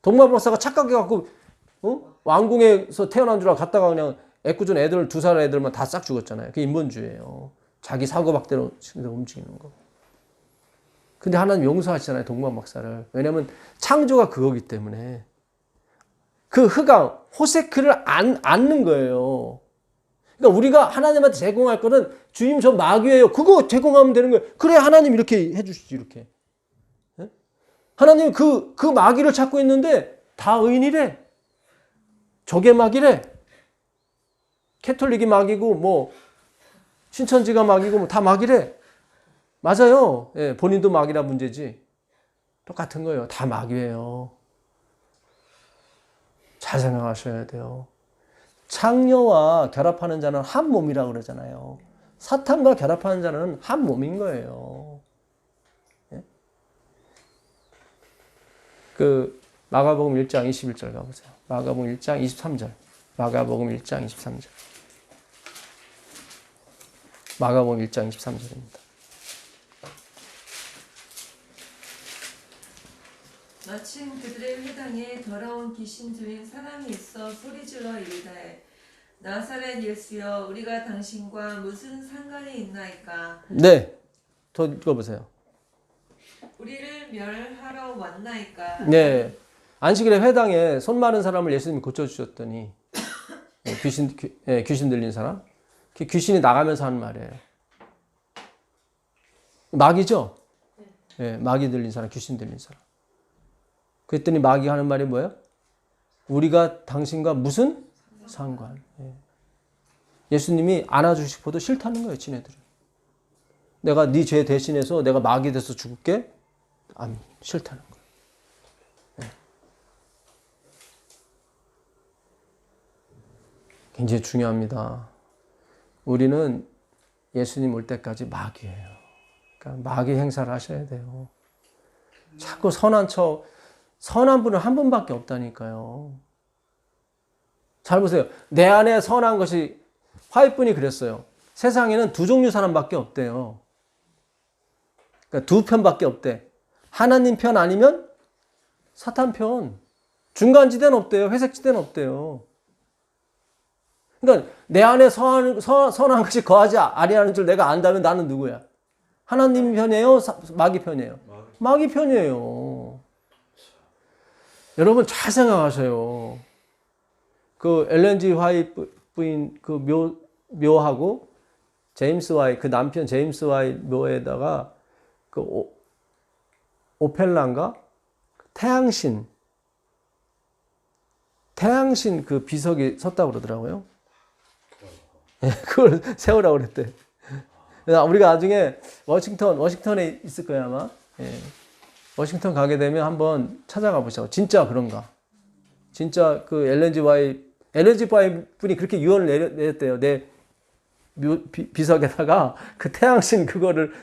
동방 박사가 착각해갖고 왕궁에서 태어난 줄 알고 갔다가 그냥 애꿎은 애들 2살 애들만 다 싹 죽었잖아요. 그게 인본주의예요. 자기 사고박대로 움직이는 거. 근데 하나님 용서하시잖아요. 동방 박사를. 왜냐하면 창조가 그거기 때문에. 그 흑암, 호세크를 안는 거예요. 그러니까 우리가 하나님한테 제공할 거는 주님 저 마귀예요. 그거 제공하면 되는 거예요. 그래 하나님 이렇게 해주시지 이렇게. 예? 하나님 그 마귀를 찾고 있는데 다 의인이래. 저게 마귀래. 캐톨릭이 마귀고 뭐 신천지가 마귀고 뭐 다 마귀래. 맞아요. 예, 본인도 마귀라 문제지. 똑같은 거예요. 다 마귀예요. 잘 생각하셔야 돼요. 창녀와 결합하는 자는 한 몸이라고 그러잖아요. 사탄과 결합하는 자는 한 몸인 거예요. 예? 그 마가복음 1장 21절 가보세요. 마가복음 1장 23절. 마가복음 1장 23절. 마가복음 1장 23절입니다. 마침 그들의 회당에 더러운 귀신 들린 사람이 있어 소리질러 이르되 나사렛 예수여 우리가 당신과 무슨 상관이 있나이까. 네. 더 읽어보세요. 우리를 멸하러 왔나이까. 네. 안식일에 회당에 손 마른 사람을 예수님이 고쳐주셨더니 귀신 들린 사람? 귀신이 나가면서 하는 말이에요. 마귀죠? 네, 마귀 들린 사람, 귀신 들린 사람. 그랬더니 마귀가 하는 말이 뭐예요? 우리가 당신과 무슨 상관? 예. 예수님이 안아주고 싶어도 싫다는 거예요, 지네들은. 내가 네 죄 대신해서 내가 마귀 돼서 죽을게? 안, 싫다는 거예요. 예. 굉장히 중요합니다. 우리는 예수님 올 때까지 마귀예요. 그러니까 마귀 행사를 하셔야 돼요. 자꾸 선한 분은 한 분밖에 없다니까요. 잘 보세요. 내 안에 선한 것이 화이트분이 그랬어요. 세상에는 두 종류 사람밖에 없대요. 그러니까 두 편밖에 없대. 하나님 편 아니면 사탄 편. 중간지대는 없대요. 회색지대는 없대요. 그러니까 내 안에 선한 것이 거하지 아니하는 줄 내가 안다면 나는 누구야? 하나님 편이에요? 마귀 편이에요? 마귀 편이에요. 여러분 잘 생각하세요. 그 엘렌지 화이트 부인 그 묘하고 제임스 화이 그 남편 제임스 화이 묘에다가 그 오펠라인가 태양신 그 비석이 섰다고 그러더라고요. 그걸 세우라고 그랬대. 우리가 나중에 워싱턴에 있을 거야 아마. 예. 워싱턴 가게 되면 한번 찾아가 보자고. 진짜 그런가? 진짜 그 엘렌지 화이 분이 그렇게 유언을 내렸대요. 내 비석에다가 그 태양신 그거를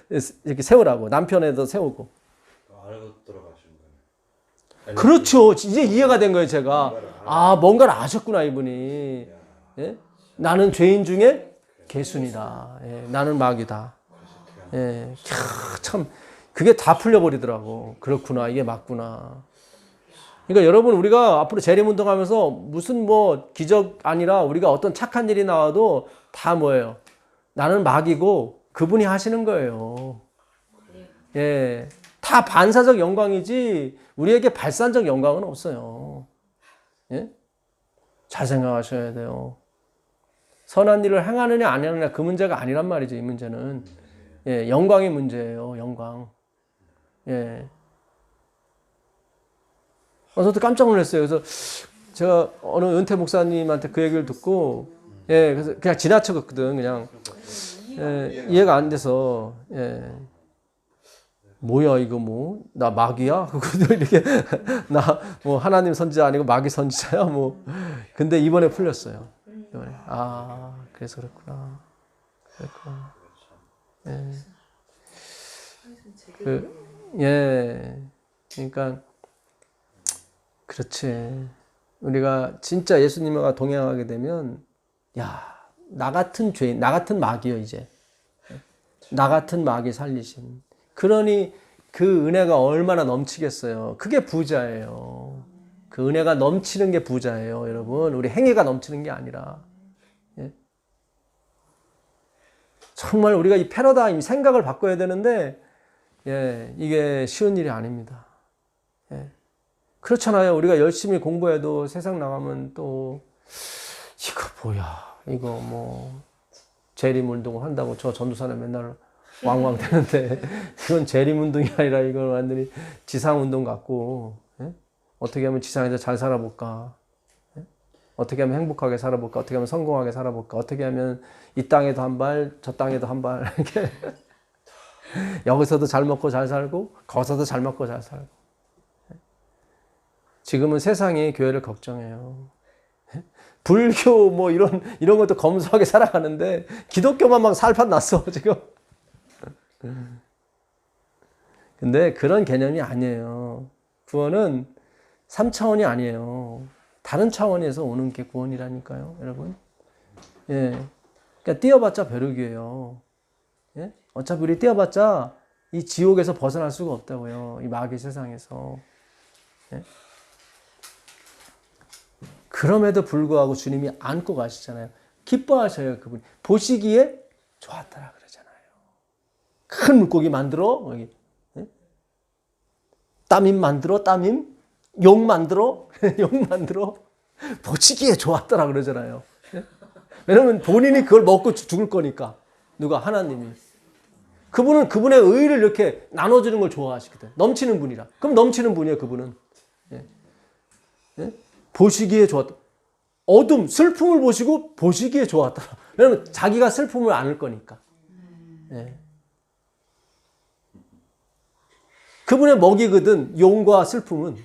이렇게 세우라고. 남편에도 세우고. 알고 들어가신 거네. 그렇죠. 이제 이해가 된 거예요, 제가. 아, 뭔가를 아셨구나, 이분이. 예? 나는 죄인 중에 개순이다. 예, 나는 마귀다. 예, 참, 그게 다 풀려버리더라고. 그렇구나, 이게 맞구나. 그러니까 여러분, 우리가 앞으로 재림운동하면서 무슨 뭐 기적 아니라 우리가 어떤 착한 일이 나와도 다 뭐예요? 나는 마귀고 그분이 하시는 거예요. 예, 다 반사적 영광이지 우리에게 발산적 영광은 없어요. 예? 잘 생각하셔야 돼요. 선한 일을 행하느냐 안 하느냐 그 문제가 아니란 말이죠. 이 문제는 예, 영광의 문제예요. 영광. 예. 저도 깜짝 놀랐어요. 그래서 제가 어느 은퇴 목사님한테 그 얘기를 듣고 예, 그래서 그냥 지나쳤거든. 그냥 예, 이해가 안 돼서 예. 뭐야 이거 뭐 나 마귀야? 그것도 이렇게 나 뭐 하나님 선지자 아니고 마귀 선지자야 뭐. 근데 이번에 풀렸어요. 이번에 그래서 그렇구나. 예. 예. 그러니까 그렇지. 우리가 진짜 예수님과 동행하게 되면 야, 나 같은 죄인, 나 같은 마귀요 이제. 나 같은 마귀 살리신. 그러니 그 은혜가 얼마나 넘치겠어요. 그게 부자예요. 그 은혜가 넘치는 게 부자예요, 여러분. 우리 행위가 넘치는 게 아니라. 예? 정말 우리가 이 패러다임, 생각을 바꿔야 되는데, 예, 이게 쉬운 일이 아닙니다. 예. 그렇잖아요. 우리가 열심히 공부해도 세상 나가면 또, 이거 뭐야. 이거 뭐, 재림운동을 한다고 저 전도사는 맨날 왕왕 되는데, 이건 재림운동이 아니라 이건 완전히 지상운동 같고, 예? 어떻게 하면 지상에서 잘 살아볼까? 예? 어떻게 하면 행복하게 살아볼까? 어떻게 하면 성공하게 살아볼까? 어떻게 하면 이 땅에도 한 발, 저 땅에도 한 발, 이렇게. 여기서도 잘 먹고 잘 살고, 거기서도 잘 먹고 잘 살고. 지금은 세상이 교회를 걱정해요. 불교 뭐 이런 것도 검소하게 살아가는데, 기독교만 막 살판 났어, 지금. 근데 그런 개념이 아니에요. 구원은 3차원이 아니에요. 다른 차원에서 오는 게 구원이라니까요, 여러분. 예. 그러니까 뛰어봤자 벼룩이에요. 예? 어차피 우리 뛰어봤자 이 지옥에서 벗어날 수가 없다고요. 이 마귀 세상에서. 예? 그럼에도 불구하고 주님이 안고 가시잖아요. 기뻐하셔요, 그분이. 보시기에 좋았더라 그러잖아요. 큰 물고기 만들어, 여기. 예? 따밈 만들어, 따밈. 용 만들어, 용 만들어. 보시기에 좋았더라 그러잖아요. 예? 왜냐면 본인이 그걸 먹고 죽을 거니까. 누가? 하나님이. 그분은 그분의 의를 이렇게 나눠주는 걸 좋아하시거든. 넘치는 분이라. 그럼 넘치는 분이에요, 그분은. 예. 예? 보시기에 좋았다. 어둠, 슬픔을 보시고 보시기에 좋았더라. 왜냐면 자기가 슬픔을 안을 거니까. 예. 그분의 먹이거든, 용과 슬픔은.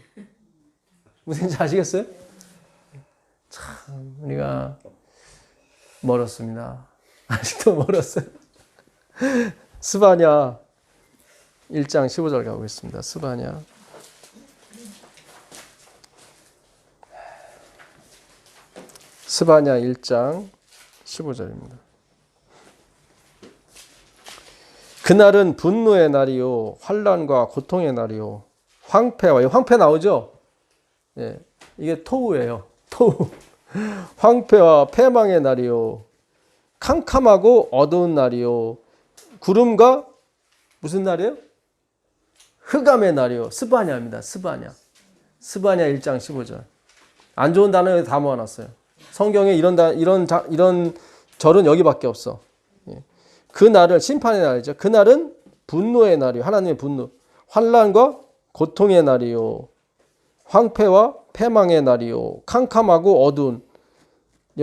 무슨 지 아시겠어요? 참, 우리가 멀었습니다. 아직도 멀었어요. 스바냐 1장 15절 가보겠습니다. 스바냐. 스바냐 1장 15절입니다. 그날은 분노의 날이요 환난과 고통의 날이요 황폐와 황폐 나오죠? 예, 이게 토우예요. 토우. 황폐와 패망의 날이요 캄캄하고 어두운 날이요 구름과 무슨 날이에요? 흑암의 날이요 스바냐입니다. 스바냐. 스바냐 1장 15절. 안 좋은 단어 다 모아놨어요. 성경에 이런 절은 여기밖에 없어. 예. 그 날을 심판의 날이죠. 그 날은 분노의 날이요. 하나님의 분노. 환난과 고통의 날이요. 황폐와 패망의 날이요. 캄캄하고 어두운.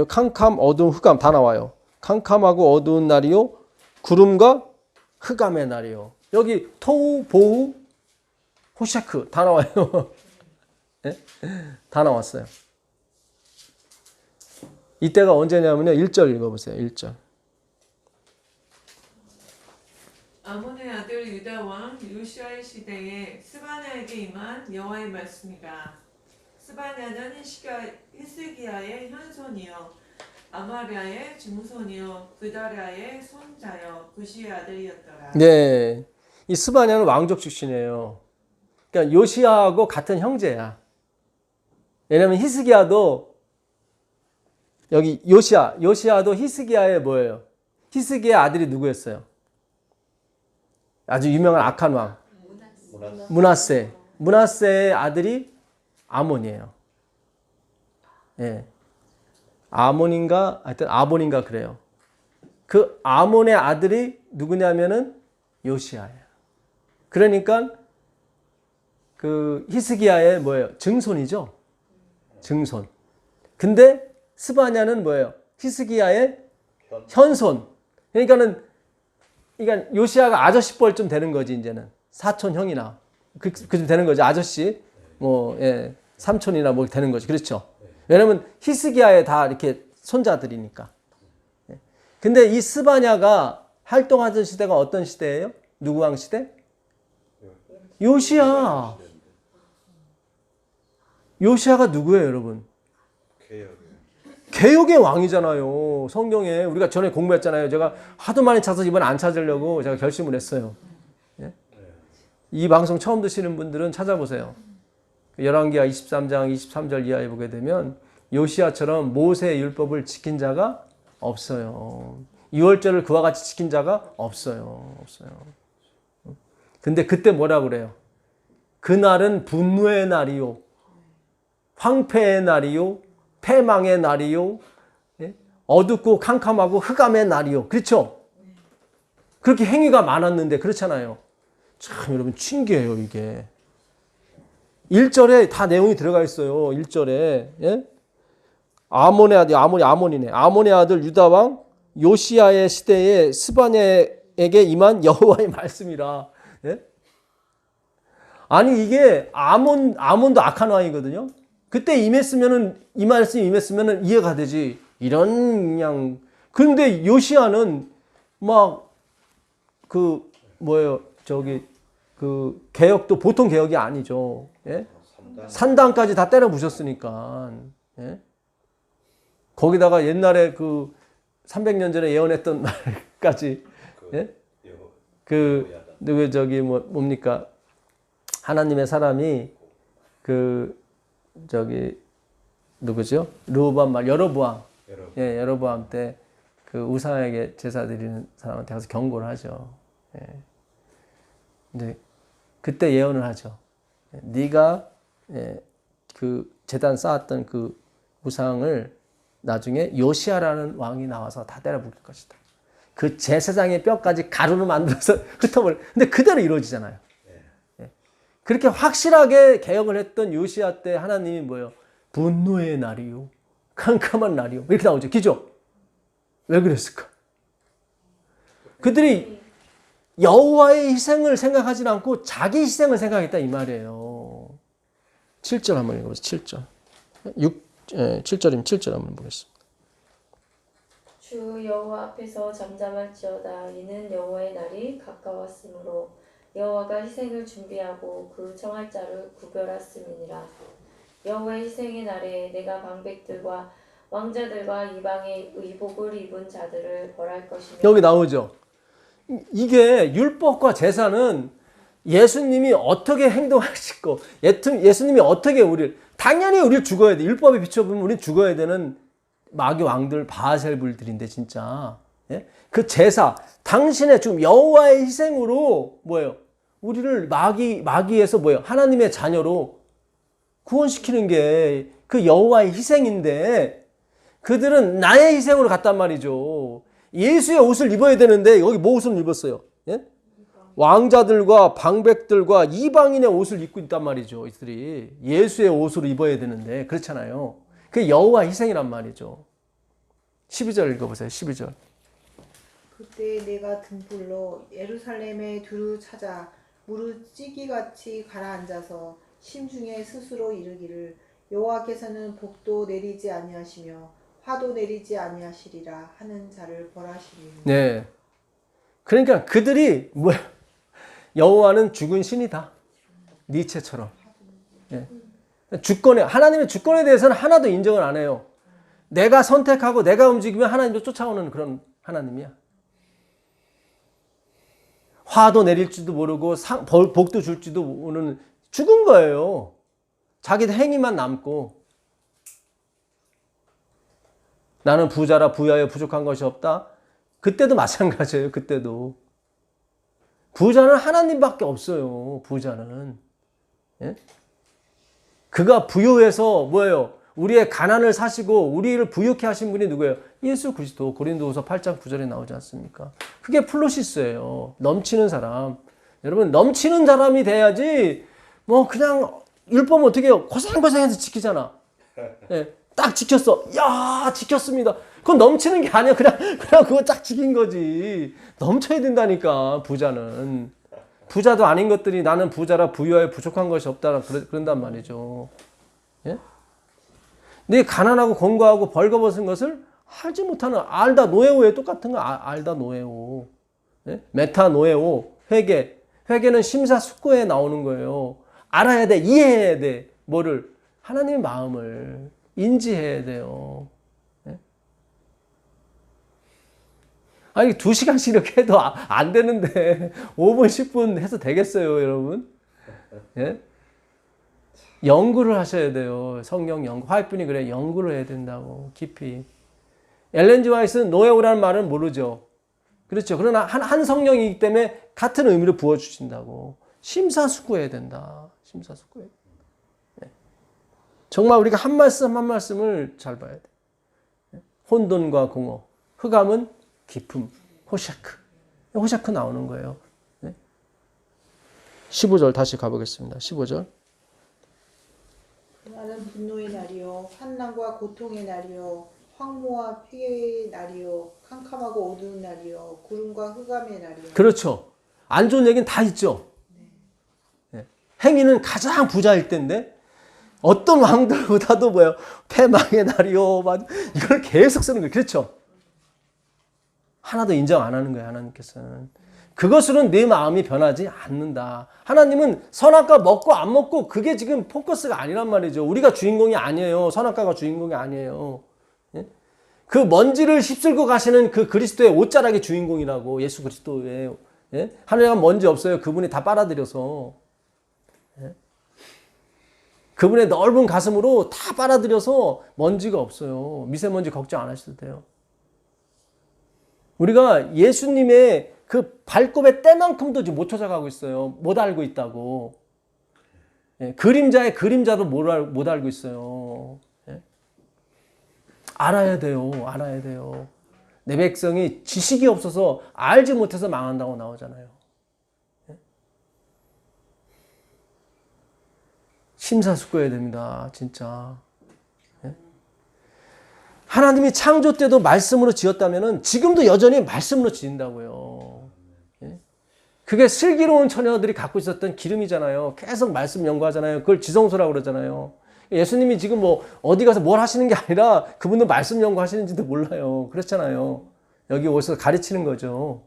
캄캄, 어두운, 흑암 다 나와요. 캄캄하고 어두운 날이요. 구름과 흑암의 날이요. 여기 토우, 보우, 호샤크 다 나와요. 네? 다 나왔어요. 이때가 언제냐면요. 1절 읽어보세요. 1절. 아몬의 아들 유다 왕 요시아의 시대에 스바냐에게 임한 여호와의 말씀이라. 스바냐는 히스기야의 현손이요 아마랴의 증손이요 그다랴의 손자요 구시의 아들이었더라. 네, 이 스바냐는 왕족 출신이에요. 그러니까 요시아하고 같은 형제야. 왜냐면 히스기야도 여기 요시아도 히스기야의 뭐예요? 히스기야 아들이 누구였어요? 아주 유명한 악한 왕 므낫세의 아들이 아몬이에요. 예. 아몬인가 하여튼 아본인가 그래요. 그 아몬의 아들이 누구냐면은 요시아예요. 그러니까 그 히스기야의 뭐예요? 증손이죠. 증손. 근데 스바냐는 뭐예요? 히스기야의 현손. 그러니까 요시아가 아저씨뻘쯤 되는 거지 이제는. 사촌 형이나 그쯤 되는 거죠. 아저씨 예, 삼촌이나 뭐 되는 거죠. 그렇죠. 왜냐면 히스기야에 다 이렇게 손자들이니까. 근데 이 스바냐가 활동하던 시대가 어떤 시대예요? 누구 왕 시대? 요시아. 요시아가 누구예요, 여러분? 개혁의 왕이잖아요. 성경에 우리가 전에 공부했잖아요. 제가 하도 많이 찾아서 이번에 안 찾으려고 제가 결심을 했어요. 예? 이 방송 처음 듣시는 분들은 찾아보세요. 열왕기하 23장 23절 이하에 보게 되면 요시아처럼 모세의 율법을 지킨 자가 없어요. 유월절을 그와 같이 지킨 자가 없어요. 근데 그때 뭐라 그래요? 그날은 분노의 날이요. 황폐의 날이요. 패망의 날이요. 어둡고 캄캄하고 흑암의 날이요. 그렇죠? 그렇게 행위가 많았는데 그렇잖아요. 참 여러분 신기해요 이게. 1절에 다 내용이 들어가 있어요. 1절에. 예? 아몬의 아들, 아몬이네. 아몬의 아들 유다 왕 요시아의 시대에 스바냐에게 임한 여호와의 말씀이라. 예? 아니 이게 아몬도 악한 왕이거든요. 그때 이 말씀이 임했으면은 이해가 되지. 이런 그냥. 근데 요시아는 막 개혁도 보통 개혁이 아니죠. 예? 산당까지 다 때려 부셨으니까. 예? 거기다가 옛날에 300년 전에 예언했던 말까지. 예? 뭡니까? 하나님의 사람이 누구죠? 르호보암 말 여로보암. 예, 여로보암 때 그 우상에게 제사 드리는 사람한테 가서 경고를 하죠. 예. 근데 그때 예언을 하죠. 네가 그 제단 쌓았던 그 우상을 나중에 요시아라는 왕이 나와서 다 때려 부을 것이다. 그 제사장의 뼈까지 가루로 만들어서 흩어버려. 근데 그대로 이루어지잖아요. 예. 그렇게 확실하게 개혁을 했던 요시아 때 하나님이 뭐예요? 분노의 날이요. 캄캄한 날이요. 이렇게 나오죠. 기죠? 왜 그랬을까? 그들이 여호와의 희생을 생각하지 않고 자기 희생을 생각했다 이 말이에요. 7절 한번 읽어보세요. 7절. 7절이면 7절 한번 보겠습니다. 주 여호와 앞에서 잠잠할지어다. 이는 여호와의 날이 가까웠으므로 여호와가 희생을 준비하고 그 청할 자를 구별하심이니라. 여호와의 희생의 날에 내가 방백들과 왕자들과 이방의 의복을 입은 자들을 벌할 것이며. 여기 나오죠. 이게 율법과 제사는 예수님이 어떻게 행동하시고 예수님이 어떻게 당연히 우리를 죽어야 돼. 율법에 비춰보면 우리는 죽어야 되는 마귀 왕들 바알셀불들인데 진짜. 예? 그 제사 당신의 지금 여호와의 희생으로 뭐예요? 우리를 마귀에서 뭐예요? 하나님의 자녀로 구원시키는 게 그 여호와의 희생인데 그들은 나의 희생으로 갔단 말이죠. 예수의 옷을 입어야 되는데 여기 뭐 옷을 입었어요? 예? 왕자들과 방백들과 이방인의 옷을 입고 있단 말이죠. 이들이 예수의 옷으로 입어야 되는데 그렇잖아요. 그게 여호와의 희생이란 말이죠. 12절 읽어보세요. 12절. 그때 내가 등불로 예루살렘에 두루 찾아 무릇 찌기같이 가라앉아서 심중에 스스로 이르기를 여호와께서는 복도 내리지 아니하시며 화도 내리지 아니하시리라 하는 자를 벌하시리니. 네. 그러니까 그들이 뭐야? 여호와는 죽은 신이다. 니체처럼. 예. 주권에 하나님의 주권에 대해서는 하나도 인정을 안 해요. 내가 선택하고 내가 움직이면 하나님도 쫓아오는 그런 하나님이야. 화도 내릴지도 모르고 복도 줄지도 모르는 죽은 거예요. 자기 행위만 남고 나는 부자라 부여하여 부족한 것이 없다. 그때도 마찬가지예요. 그때도 부자는 하나님밖에 없어요. 부자는 예? 그가 부여해서 뭐예요? 우리의 가난을 사시고 우리를 부유케 하신 분이 누구예요? 예수 그리스도. 고린도후서 8장 9절에 나오지 않습니까? 그게 플로시스예요. 넘치는 사람. 여러분 넘치는 사람이 돼야지 뭐 그냥 율법 어떻게 해요? 고생고생해서 지키잖아. 예, 딱 지켰어. 야 지켰습니다. 그건 넘치는 게 아니야. 그냥 그거 딱 지킨 거지. 넘쳐야 된다니까 부자는. 부자도 아닌 것들이 나는 부자라 부유하여 부족한 것이 없다 그런단 말이죠. 예? 네 가난하고 권고하고 벌거벗은 것을 알지 못하는 알다 노에오에 똑같은 거 알다 노에오. 예? 메타 노에오 회개. 회개는 심사숙고에 나오는 거예요. 알아야 돼. 이해해야 돼. 뭐를? 하나님의 마음을 인지해야 돼요. 예? 아니 2시간씩 이렇게 해도 안 되는데 5분 10분 해서 되겠어요 여러분? 예? 연구를 하셔야 돼요. 성경 연구. 화이트분이 그래. 연구를 해야 된다고. 깊이. 엘렌 G 화이트는 노예오라는 말은 모르죠. 그렇죠. 그러나 한 성령이기 때문에 같은 의미로 부어주신다고. 심사숙고해야 된다. 심사숙고해야 된다. 네. 정말 우리가 한 말씀 한 말씀을 잘 봐야 돼. 네. 혼돈과 공허. 흑암은 기품. 호샤크. 호샤크 나오는 거예요. 네. 15절 다시 가보겠습니다. 15절. 나는 분노의 날이요 환난과 고통의 날이요 황무와 폐괴의 날이요 캄캄하고 어두운 날이요 구름과 흑암의 날이요. 그렇죠. 안 좋은 얘기는 다 있죠. 네. 행위는 가장 부자일 때인데 어떤 왕들보다도 뭐예요? 패망의 날이요. 이걸 계속 쓰는 거예요. 그렇죠. 하나도 인정 안 하는 거예요. 하나님께서는. 그것으로는 내 마음이 변하지 않는다. 하나님은 선악과 먹고 안 먹고 그게 지금 포커스가 아니란 말이죠. 우리가 주인공이 아니에요. 선악과가 주인공이 아니에요. 예? 그 먼지를 휩쓸고 가시는 그 그리스도의 옷자락이 주인공이라고. 예수 그리스도의. 예? 하늘에는 먼지 없어요. 그분이 다 빨아들여서. 예? 그분의 넓은 가슴으로 다 빨아들여서 먼지가 없어요. 미세먼지 걱정 안 하셔도 돼요. 우리가 예수님의 그 발톱의 때만큼도 지금 못 찾아가고 있어요. 못 알고 있다고. 예, 그림자의 그림자도 못 알고 있어요. 예? 알아야 돼요. 알아야 돼요. 내 백성이 지식이 없어서 알지 못해서 망한다고 나오잖아요. 예? 심사숙고해야 됩니다. 진짜. 하나님이 창조 때도 말씀으로 지었다면 지금도 여전히 말씀으로 지은다고요. 예? 그게 슬기로운 처녀들이 갖고 있었던 기름이잖아요. 계속 말씀 연구하잖아요. 그걸 지성소라고 그러잖아요. 예수님이 지금 뭐 어디 가서 뭘 하시는 게 아니라 그분도 말씀 연구하시는지도 몰라요. 그렇잖아요. 여기 오셔서 가르치는 거죠.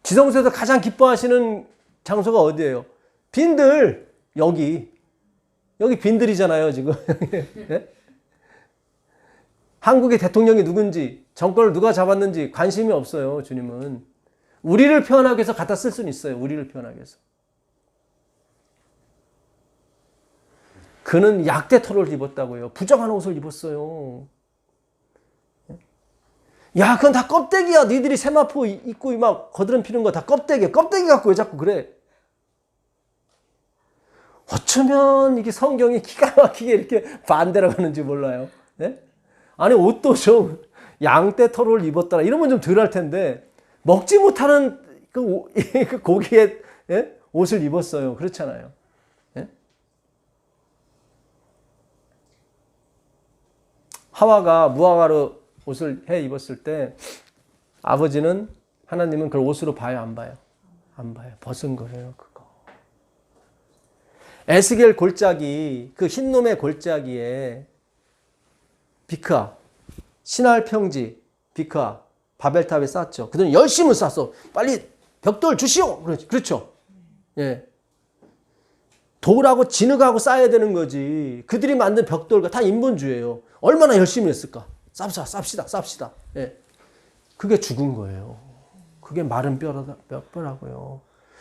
지성소에서 가장 기뻐하시는 장소가 어디예요? 빈들. 여기 빈들이잖아요 지금. 예? 한국의 대통령이 누군지, 정권을 누가 잡았는지 관심이 없어요, 주님은. 우리를 표현하기 위해서 갖다 쓸 수는 있어요, 우리를 표현하기 위해서. 그는 약대 털을 입었다고요. 부정한 옷을 입었어요. 야, 그건 다 껍데기야. 니들이 세마포 입고 막 거드름 피는 거 다 껍데기야. 껍데기 갖고 왜 자꾸 그래? 어쩌면 이게 성경이 기가 막히게 이렇게 반대로 가는지 몰라요. 예? 아니 옷도 좀 양떼 털을 입었더라 이러면 좀 덜 할 텐데 먹지 못하는 그 고기의 예? 옷을 입었어요. 그렇잖아요. 예? 하와가 무화과로 옷을 해 입었을 때 아버지는 하나님은 그걸 옷으로 봐요, 안 봐요? 안 봐요. 벗은 거예요, 그거. 에스겔 골짜기, 그 흰놈의 골짜기에 비크아, 신할 평지, 비크아, 바벨탑에 쌓았죠. 그들은 열심히 쌓았어. 빨리 벽돌 주시오! 그렇죠. 예. 돌하고 진흙하고 쌓아야 되는 거지. 그들이 만든 벽돌과 다 인본주의예요. 얼마나 열심히 했을까? 쌉시다. 예. 그게 죽은 거예요. 그게 마른 뼈라고요.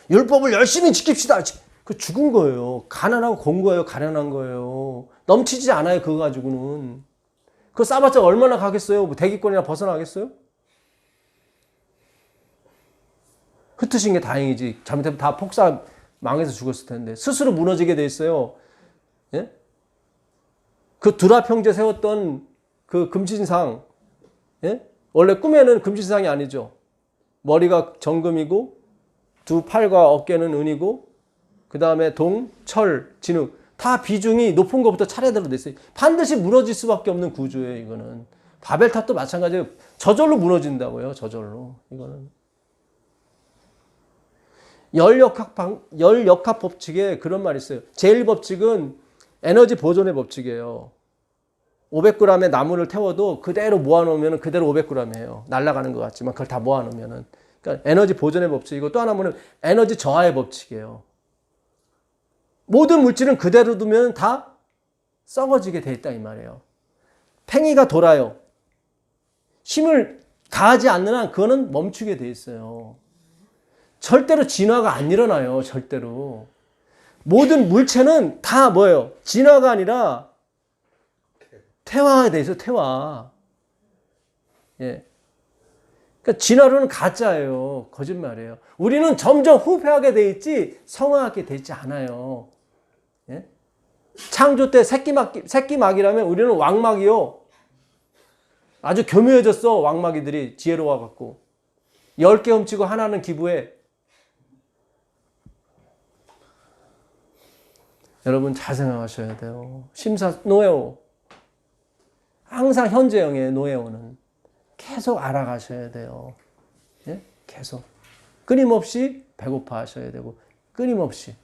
율법을 열심히 지킵시다. 그 죽은 거예요. 가난하고 공고해요. 가련한 거예요. 넘치지 않아요. 그거 가지고는. 그거 싸봤자 얼마나 가겠어요? 뭐 대기권이나 벗어나겠어요? 흩으신 게 다행이지. 잘못하면 다 폭사 망해서 죽었을 텐데. 스스로 무너지게 돼 있어요. 예? 그 두라 평지에 세웠던 그 금신상, 예? 원래 꿈에는 금신상이 아니죠. 머리가 정금이고 두 팔과 어깨는 은이고 그 다음에 동, 철, 진흙 다 비중이 높은 것부터 차례대로 돼 있어요. 반드시 무너질 수밖에 없는 구조예요. 이거는. 바벨탑도 마찬가지예요. 저절로 무너진다고요. 저절로. 이거는. 열역학 법칙에 그런 말이 있어요. 제1법칙은 에너지 보존의 법칙이에요. 500g의 나무를 태워도 그대로 모아놓으면 그대로 500g이에요. 날아가는 것 같지만 그걸 다 모아놓으면. 그러니까 에너지 보존의 법칙이고 또 하나는 에너지 저하의 법칙이에요. 모든 물질은 그대로 두면 다 썩어지게 돼 있다 이 말이에요. 팽이가 돌아요. 힘을 가하지 않는 한 그거는 멈추게 돼 있어요. 절대로 진화가 안 일어나요. 절대로. 모든 물체는 다 뭐예요? 진화가 아니라 퇴화가 돼 있어요. 퇴화. 예. 그러니까 진화론은 가짜예요. 거짓말이에요. 우리는 점점 후퇴하게 돼 있지 성화하게 돼 있지 않아요. 예? 창조 때 새끼막이라면 우리는 왕막이요. 아주 교묘해졌어. 왕막이들이 지혜로워 갖고 10개 훔치고 하나는 기부해. 여러분 잘 생각하셔야 돼요. 노예오. 항상 현재형의 노예오는 계속 알아가셔야 돼요. 예? 계속. 끊임없이 배고파 하셔야 되고, 끊임없이.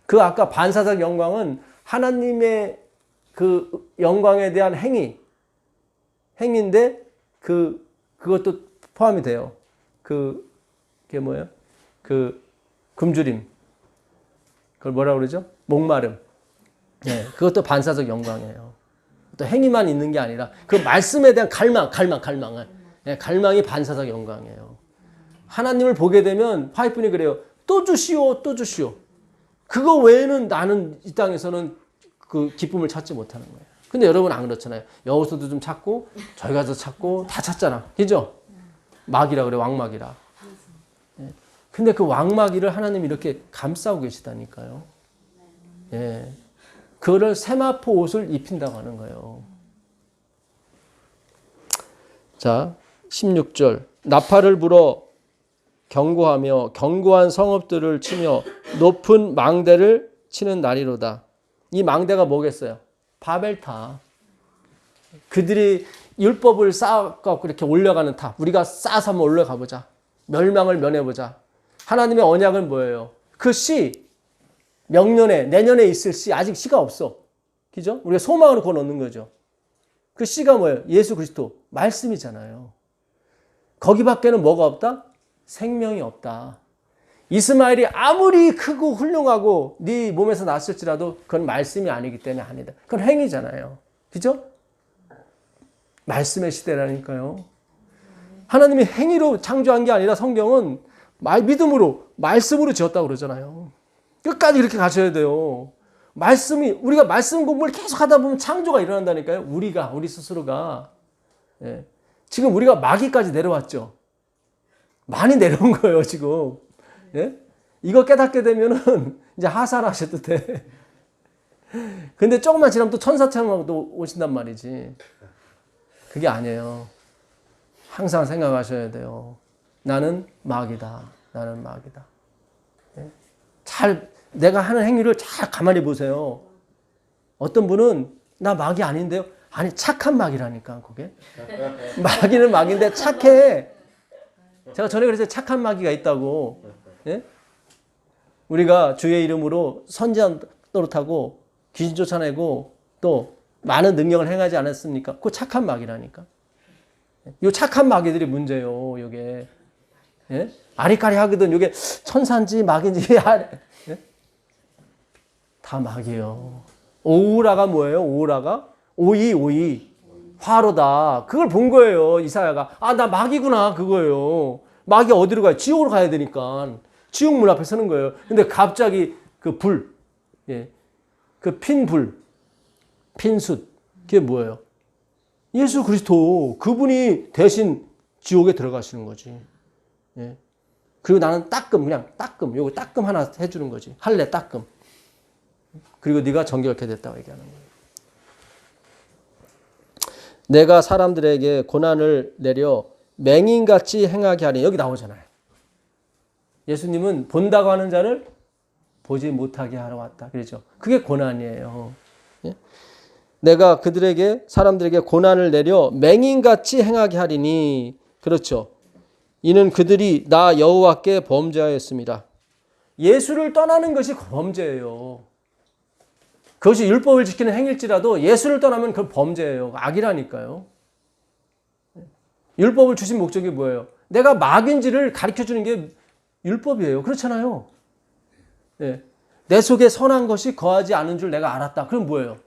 그 아까 반사적 영광은 하나님의 그 영광에 대한 행위인데, 그것도 포함이 돼요. 그게 뭐예요? 굶주림. 그걸 뭐라고 그러죠? 목마름. 네, 그것도 반사적 영광이에요. 또 행위만 있는 게 아니라 그 말씀에 대한 갈망이 반사적 영광이에요. 하나님을 보게 되면 화이트분이 그래요. 또 주시오. 그거 외에는 나는 이 땅에서는 그 기쁨을 찾지 못하는 거예요. 근데 여러분 안 그렇잖아요. 여호수도 좀 찾고 저희 가서 찾고 다 찾잖아. 그죠? 막이라 그래. 왕막이라. 근데 그 왕막이를 하나님이 이렇게 감싸고 계시다니까요. 예. 그거를 세마포 옷을 입힌다고 하는 거예요. 자, 16절. 나팔을 불어 경고하며 견고한 성읍들을 치며 높은 망대를 치는 날이로다. 이 망대가 뭐겠어요? 바벨탑. 그들이 율법을 쌓아갖고 이렇게 올려가는 탑. 우리가 쌓아서 한번 올라가 보자. 멸망을 면해보자. 하나님의 언약은 뭐예요? 그 씨, 명년에, 내년에 있을 씨, 아직 씨가 없어. 그죠? 우리가 소망으로 그거 넣는 거죠. 그 씨가 뭐예요? 예수 그리스도, 말씀이잖아요. 거기밖에는 뭐가 없다? 생명이 없다. 이스마엘이 아무리 크고 훌륭하고 네 몸에서 났을지라도 그건 말씀이 아니기 때문에 아니다. 그건 행위잖아요. 그죠? 말씀의 시대라니까요. 하나님이 행위로 창조한 게 아니라 성경은 믿음으로, 말씀으로 지었다고 그러잖아요. 끝까지 이렇게 가셔야 돼요. 우리가 말씀 공부를 계속 하다 보면 창조가 일어난다니까요. 우리 스스로가. 예. 지금 우리가 마귀까지 내려왔죠. 많이 내려온 거예요, 지금. 예? 이거 깨닫게 되면은 이제 하산하셔도 돼. 근데 조금만 지나면 또 천사처럼 또 오신단 말이지. 그게 아니에요. 항상 생각하셔야 돼요. 나는 마귀다. 나는 마귀다. 내가 하는 행위를 잘 가만히 보세요. 어떤 분은 나 마귀 아닌데요? 아니, 착한 마귀라니까, 그게. 마귀는 마귀인데 착해. 제가 전에 그랬어요. 착한 마귀가 있다고. 예? 우리가 주의 이름으로 선지한 노릇하고 귀신 쫓아내고 또 많은 능력을 행하지 않았습니까? 그거 착한 마귀라니까. 요 착한 마귀들이 문제예요, 요게. 예? 아리까리 하거든. 요게 천사인지 마귀인지 예? 다 마귀예요. 오우라가 뭐예요? 오우라가? 오이. 화로다. 그걸 본 거예요, 이사야가. 아, 나 마귀구나, 그거예요. 마귀가 어디로 가요? 지옥으로 가야 되니까. 지옥문 앞에 서는 거예요. 근데 갑자기 그 불, 예. 그 핀숯, 그게 뭐예요? 예수 그리스도, 그분이 대신 지옥에 들어가시는 거지. 예. 그리고 나는 그냥 요거 따끔 하나 해주는 거지. 할래, 따끔. 그리고 네가 정결케 됐다고 얘기하는 거예요. 내가 사람들에게 고난을 내려 맹인같이 행하게 하니, 여기 나오잖아요. 예수님은 본다고 하는 자를 보지 못하게 하러 왔다. 그렇죠? 그게 고난이에요. 예? 내가 사람들에게 고난을 내려 맹인같이 행하게 하리니, 그렇죠. 이는 그들이 나 여호와께 범죄하였습니다. 예수를 떠나는 것이 범죄예요. 그것이 율법을 지키는 행일지라도 예수를 떠나면 그건 범죄예요. 악이라니까요. 율법을 주신 목적이 뭐예요? 내가 마귀인지를 가르쳐주는 게 율법이에요. 그렇잖아요. 네. 내 속에 선한 것이 거하지 않은 줄 내가 알았다. 그럼 뭐예요?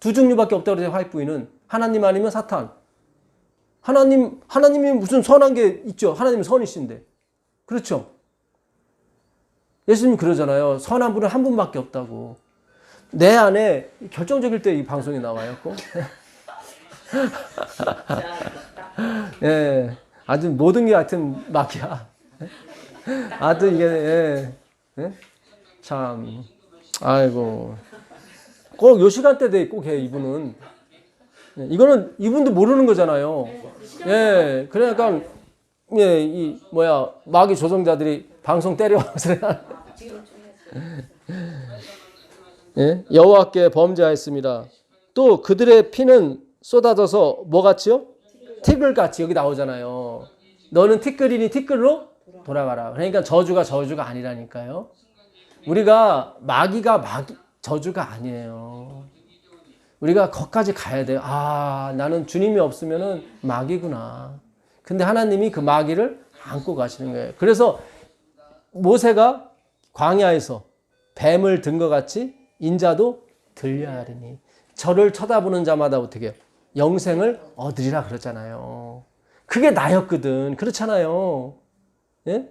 두 종류밖에 없다고 그래서 화이부인은 하나님 아니면 사탄. 하나님이 무슨 선한 게 있죠. 하나님은 선이신데. 그렇죠. 예수님이 그러잖아요. 선한 분은 한 분밖에 없다고. 내 안에 결정적일 때 이 방송이 나와요. 예, 아주 모든 게 하여튼 마귀야. 하여튼 이게 참 아이고 꼭 요 시간대 꼭 해 이분은. 이거는 이분도 모르는 거잖아요. 예, 그러니까 이 마귀 조종자들이 방송 때려와서 예? 여호와께 범죄하였습니다. 또 그들의 피는 쏟아져서 뭐같이요? 티끌같이 여기 나오잖아요. 너는 티끌이니 티끌로 돌아가라. 그러니까 저주가 아니라니까요. 우리가 마귀가 저주가 아니에요. 우리가 거기까지 가야 돼요. 아, 나는 주님이 없으면은 마귀구나. 근데 하나님이 그 마귀를 안고 가시는 거예요. 그래서 모세가 광야에서 뱀을 든 것 같이 인자도 들려야 하리니 저를 쳐다보는 자마다 어떻게 해요? 영생을 얻으리라 그러잖아요. 그게 나였거든. 그렇잖아요. 예?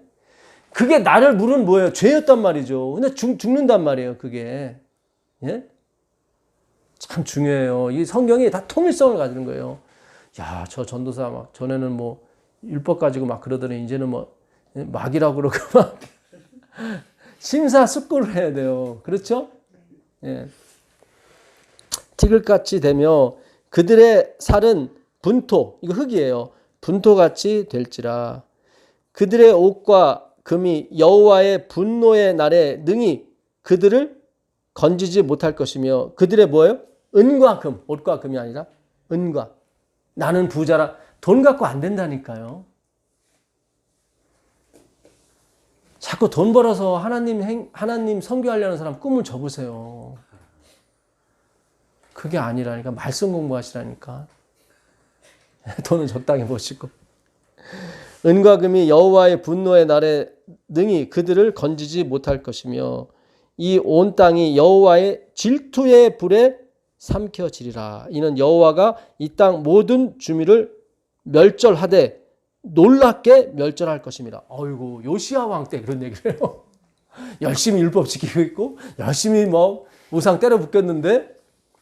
그게 나를 물은 뭐예요? 죄였단 말이죠. 근데 죽는단 말이에요. 그게. 예? 참 중요해요. 이 성경이 다 통일성을 가지는 거예요. 야, 저 전도사 막 전에는 뭐 율법 가지고 막 그러더니 이제는 뭐 마귀라고 그러고 막 심사숙고를 해야 돼요. 그렇죠? 예. 티끌같이 되며 그들의 살은 분토, 이거 흙이에요. 분토같이 될지라. 그들의 옷과 금이 여호와의 분노의 날에 능히 그들을 건지지 못할 것이며 그들의 뭐예요? 은과 금, 옷과 금이 아니라 은과. 나는 부자라. 돈 갖고 안 된다니까요. 자꾸 돈 벌어서 하나님 선교하려는 사람 꿈을 접으세요. 그게 아니라니까. 말씀 공부하시라니까. 돈은 적당히 버시고. 은과 금이 여호와의 분노의 날에 능히 그들을 건지지 못할 것이며 이 온 땅이 여호와의 질투의 불에 삼켜지리라. 이는 여호와가 이 땅 모든 주민을 멸절하되 놀랍게 멸절할 것입니다. 어이구, 요시야 왕 때 그런 얘기를 해요. 열심히 율법 지키고 있고 열심히 뭐 우상 때려 붙겼는데,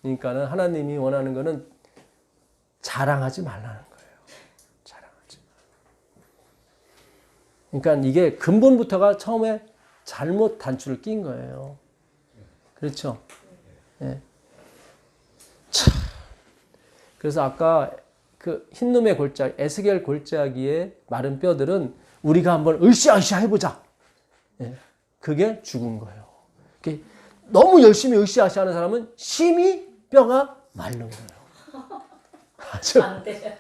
그러니까는 하나님이 원하는 거는 자랑하지 말라는 거예요. 자랑하지 마. 그러니까 이게 근본부터가 처음에 잘못 단추를 낀 거예요. 그렇죠? 예. 참. 그래서 아까 그 흰놈의 골짜기, 에스겔 골짜기의 마른 뼈들은 우리가 한번 으쌰으쌰 해보자. 예. 그게 죽은 거예요. 너무 열심히 으쌰으쌰 하는 사람은 심히 뼈가 마른 거예요. 아주. 안 돼.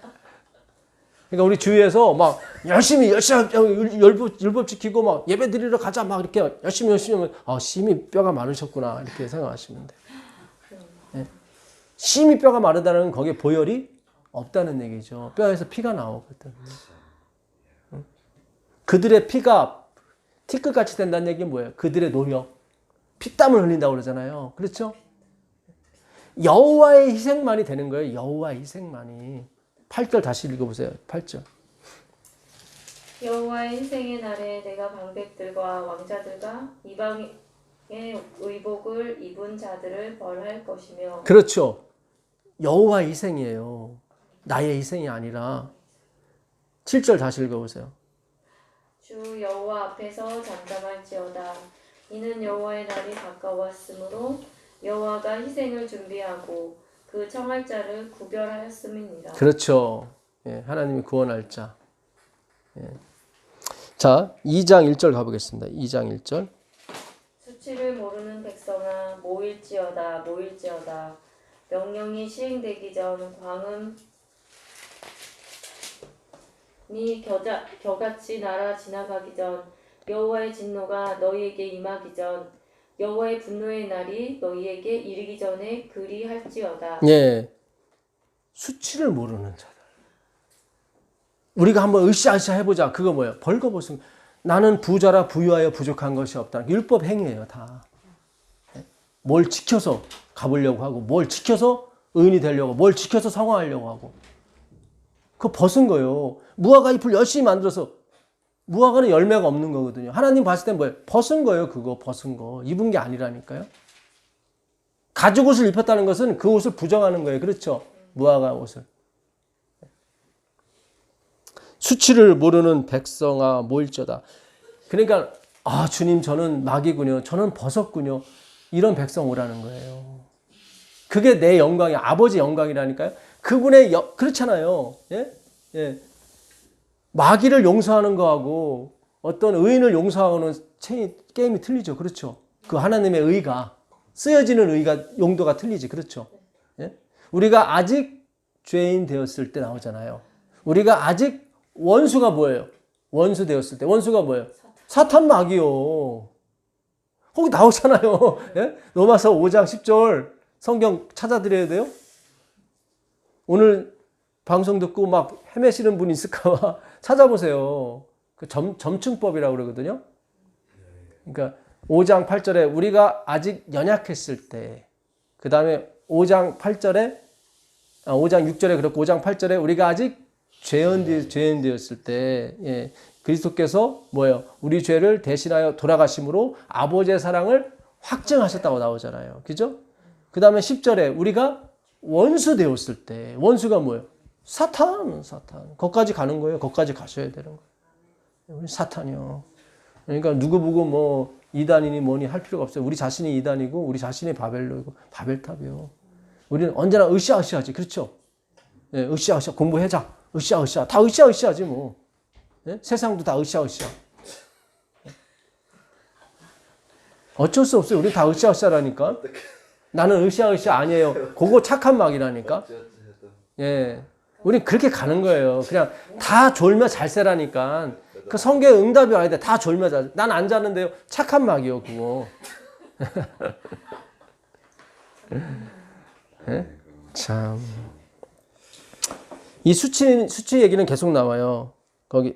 그러니까 우리 주위에서 막 열심히 율법 지키고 막 예배 드리러 가자 막 이렇게 열심히 하면 심히 뼈가 마르셨구나 이렇게 생각하시면 돼요. 네. 심히 뼈가 마르다는 건 거기에 보혈이 없다는 얘기죠. 뼈에서 피가 나오거든. 그들의 피가 티끌같이 된다는 얘기는 뭐예요? 그들의 노력, 피땀을 흘린다고 그러잖아요. 그렇죠? 여호와의 희생만이 되는 거예요. 여호와의 희생만이. 8절 다시 읽어보세요. 8절. 여호와의 희생의 날에 내가 방백들과 왕자들과 이방의 의복을 입은 자들을 벌할 것이며. 그렇죠. 여호와의 희생이에요. 나의 희생이 아니라. 7절 다시 읽어보세요. 주 여호와 앞에서 잠잠할지어다. 이는 여호와의 날이 가까웠으므로 여호와가 희생을 준비하고 그 청할 자를 구별하였음이니라. 그렇죠. 예, 하나님이 구원할 자. 예. 자, 2장 1절 가보겠습니다. 2장 1절. 수치를 모르는 백성아 모일지어다 모일지어다. 명령이 시행되기 전 광음이 겨같이 날아 지나가기 전 여호와의 진노가 너희에게 임하기 전 여호와의 분노의 날이 너희에게 이르기 전에 그리할지어다. 예. 수치를 모르는 자들. 우리가 한번 으쌰으쌰 해보자. 그거 뭐예요? 벌거벗은. 나는 부자라 부유하여 부족한 것이 없다. 율법 행위예요, 다. 뭘 지켜서 가보려고 하고, 뭘 지켜서 의인이 되려고, 뭘 지켜서 성화하려고 하고. 그거 벗은 거예요. 무화과 잎을 열심히 만들어서 무화과는 열매가 없는 거거든요. 하나님 봤을 땐 뭐예요? 벗은 거예요, 그거. 벗은 거. 입은 게 아니라니까요. 가죽 옷을 입혔다는 것은 그 옷을 부정하는 거예요. 그렇죠? 무화과 옷을. 수치를 모르는 백성아 모일저다. 그러니까 주님 저는 막이군요. 저는 벗었군요. 이런 백성 오라는 거예요. 그게 내 영광이 아버지 영광이라니까요. 그분의 그렇잖아요. 예? 예. 마귀를 용서하는 거하고 어떤 의인을 용서하는 게임이 틀리죠. 그렇죠? 그 하나님의 의가 쓰여지는 의가 용도가 틀리지. 그렇죠? 예? 우리가 아직 죄인 되었을 때 나오잖아요. 우리가 아직 원수가 뭐예요? 원수 되었을 때 원수가 뭐예요? 사탄 마귀요. 거기 나오잖아요. 예? 로마서 5장 10절 성경 찾아드려야 돼요. 오늘 방송 듣고 막 헤매시는 분 있을까 봐 찾아보세요. 그 점층법이라고 그러거든요. 그러니까 5장 8절에 우리가 아직 연약했을 때, 그 다음에 5장 8절에 5장 6절에 그렇고 5장 8절에 우리가 아직 죄인 되었을 때, 예, 그리스도께서 뭐예요? 우리 죄를 대신하여 돌아가심으로 아버지의 사랑을 확증하셨다고 나오잖아요. 그죠? 그 다음에 10절에 우리가 원수 되었을 때, 원수가 뭐예요? 사탄. 거기까지 가는 거예요. 거기까지 가셔야 되는 거예요. 우리 사탄이요. 그러니까 누구 보고 뭐 이단이니 뭐니 할 필요가 없어요. 우리 자신이 이단이고 우리 자신이 바벨로이고 바벨탑이요. 우리는 언제나 으쌰으쌰하지. 그렇죠? 예, 으쌰으쌰 공부해자. 으쌰으쌰. 다 으쌰으쌰하지 뭐. 예? 세상도 다 으쌰으쌰. 어쩔 수 없어요. 우리 다 으쌰으쌰라니까. 나는 으쌰으쌰 아니에요. 그거 착한 막이라니까. 예. 우린 그렇게 가는 거예요. 그냥 다 졸며 잘 세라니까. 그 성경에 응답이 와야 돼. 다 졸며 잘. 난 안 자는데요. 착한 막이요, 그거. 예? 참. 이 수치 얘기는 계속 나와요. 거기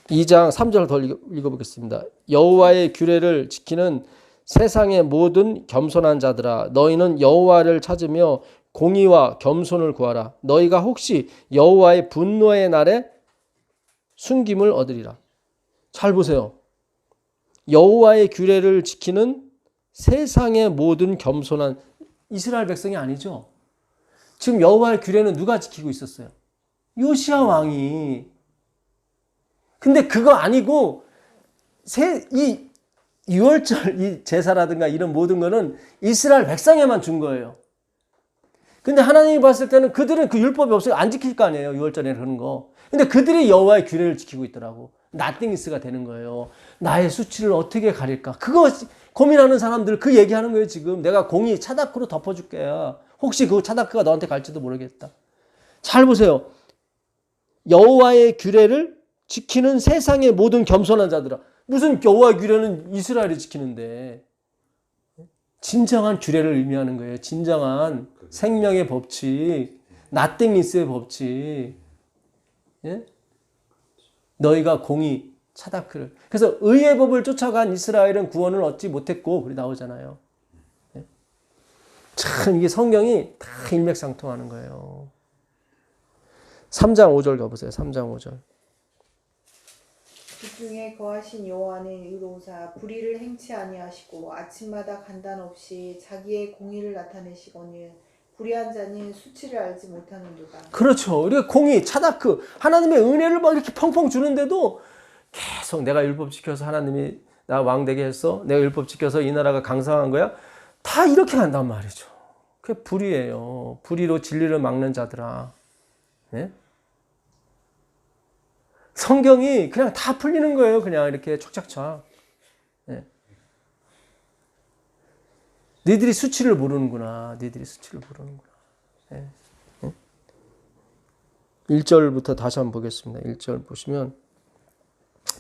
2장 3절 더 읽어보겠습니다. 여호와의 규례를 지키는 세상의 모든 겸손한 자들아, 너희는 여호와를 찾으며 공의와 겸손을 구하라. 너희가 혹시 여호와의 분노의 날에 숨김을 얻으리라. 잘 보세요. 여호와의 규례를 지키는 세상의 모든 겸손한 이스라엘 백성이 아니죠. 지금 여호와의 규례는 누가 지키고 있었어요? 요시야 왕이. 근데 그거 아니고 이 유월절 이 제사라든가 이런 모든 거는 이스라엘 백성에만 준 거예요. 근데 하나님이 봤을 때는 그들은 그 율법이 없어요. 안 지킬 거 아니에요. 유월절에 그런 거. 근데 그들이 여호와의 규례를 지키고 있더라고. 나띵이스가 되는 거예요. 나의 수치를 어떻게 가릴까? 그거 고민하는 사람들 그 얘기하는 거예요. 지금 내가 공의 차다크로 덮어줄게. 혹시 그 차다크가 너한테 갈지도 모르겠다. 잘 보세요. 여호와의 규례를 지키는 세상의 모든 겸손한 자들아. 무슨 여호와의 규례는 이스라엘이 지키는데. 진정한 규례를 의미하는 거예요. 진정한 생명의 법칙, 나띵이스의 법칙. 예? 너희가 공의, 차다크를. 그래서 의의 법을 쫓아간 이스라엘은 구원을 얻지 못했고, 그리 나오잖아요. 예? 참 이게 성경이 다 일맥상통하는 거예요. 3장 5절 가보세요. 3장 5절. 집중에 거하신 여호와는 의로우사 불의를 행치 아니하시고 아침마다 간단 없이 자기의 공의를 나타내시거늘 불의한 자는 수치를 알지 못하는도다. 그렇죠. 우리가 공의, 차다크, 하나님의 은혜를 막 이렇게 펑펑 주는데도 계속 내가 율법 지켜서 하나님이 나 왕되게 했어. 내가 율법 지켜서 이 나라가 강성한 거야. 다 이렇게 간단 말이죠. 그게 불의예요. 불의로 진리를 막는 자들아. 네? 성경이 그냥 다 풀리는 거예요. 그냥 이렇게 촉착착. 네. 너희들이 수치를 모르는구나. 너희들이 수치를 모르는구나. 네. 네. 1절부터 다시 한번 보겠습니다. 1절 보시면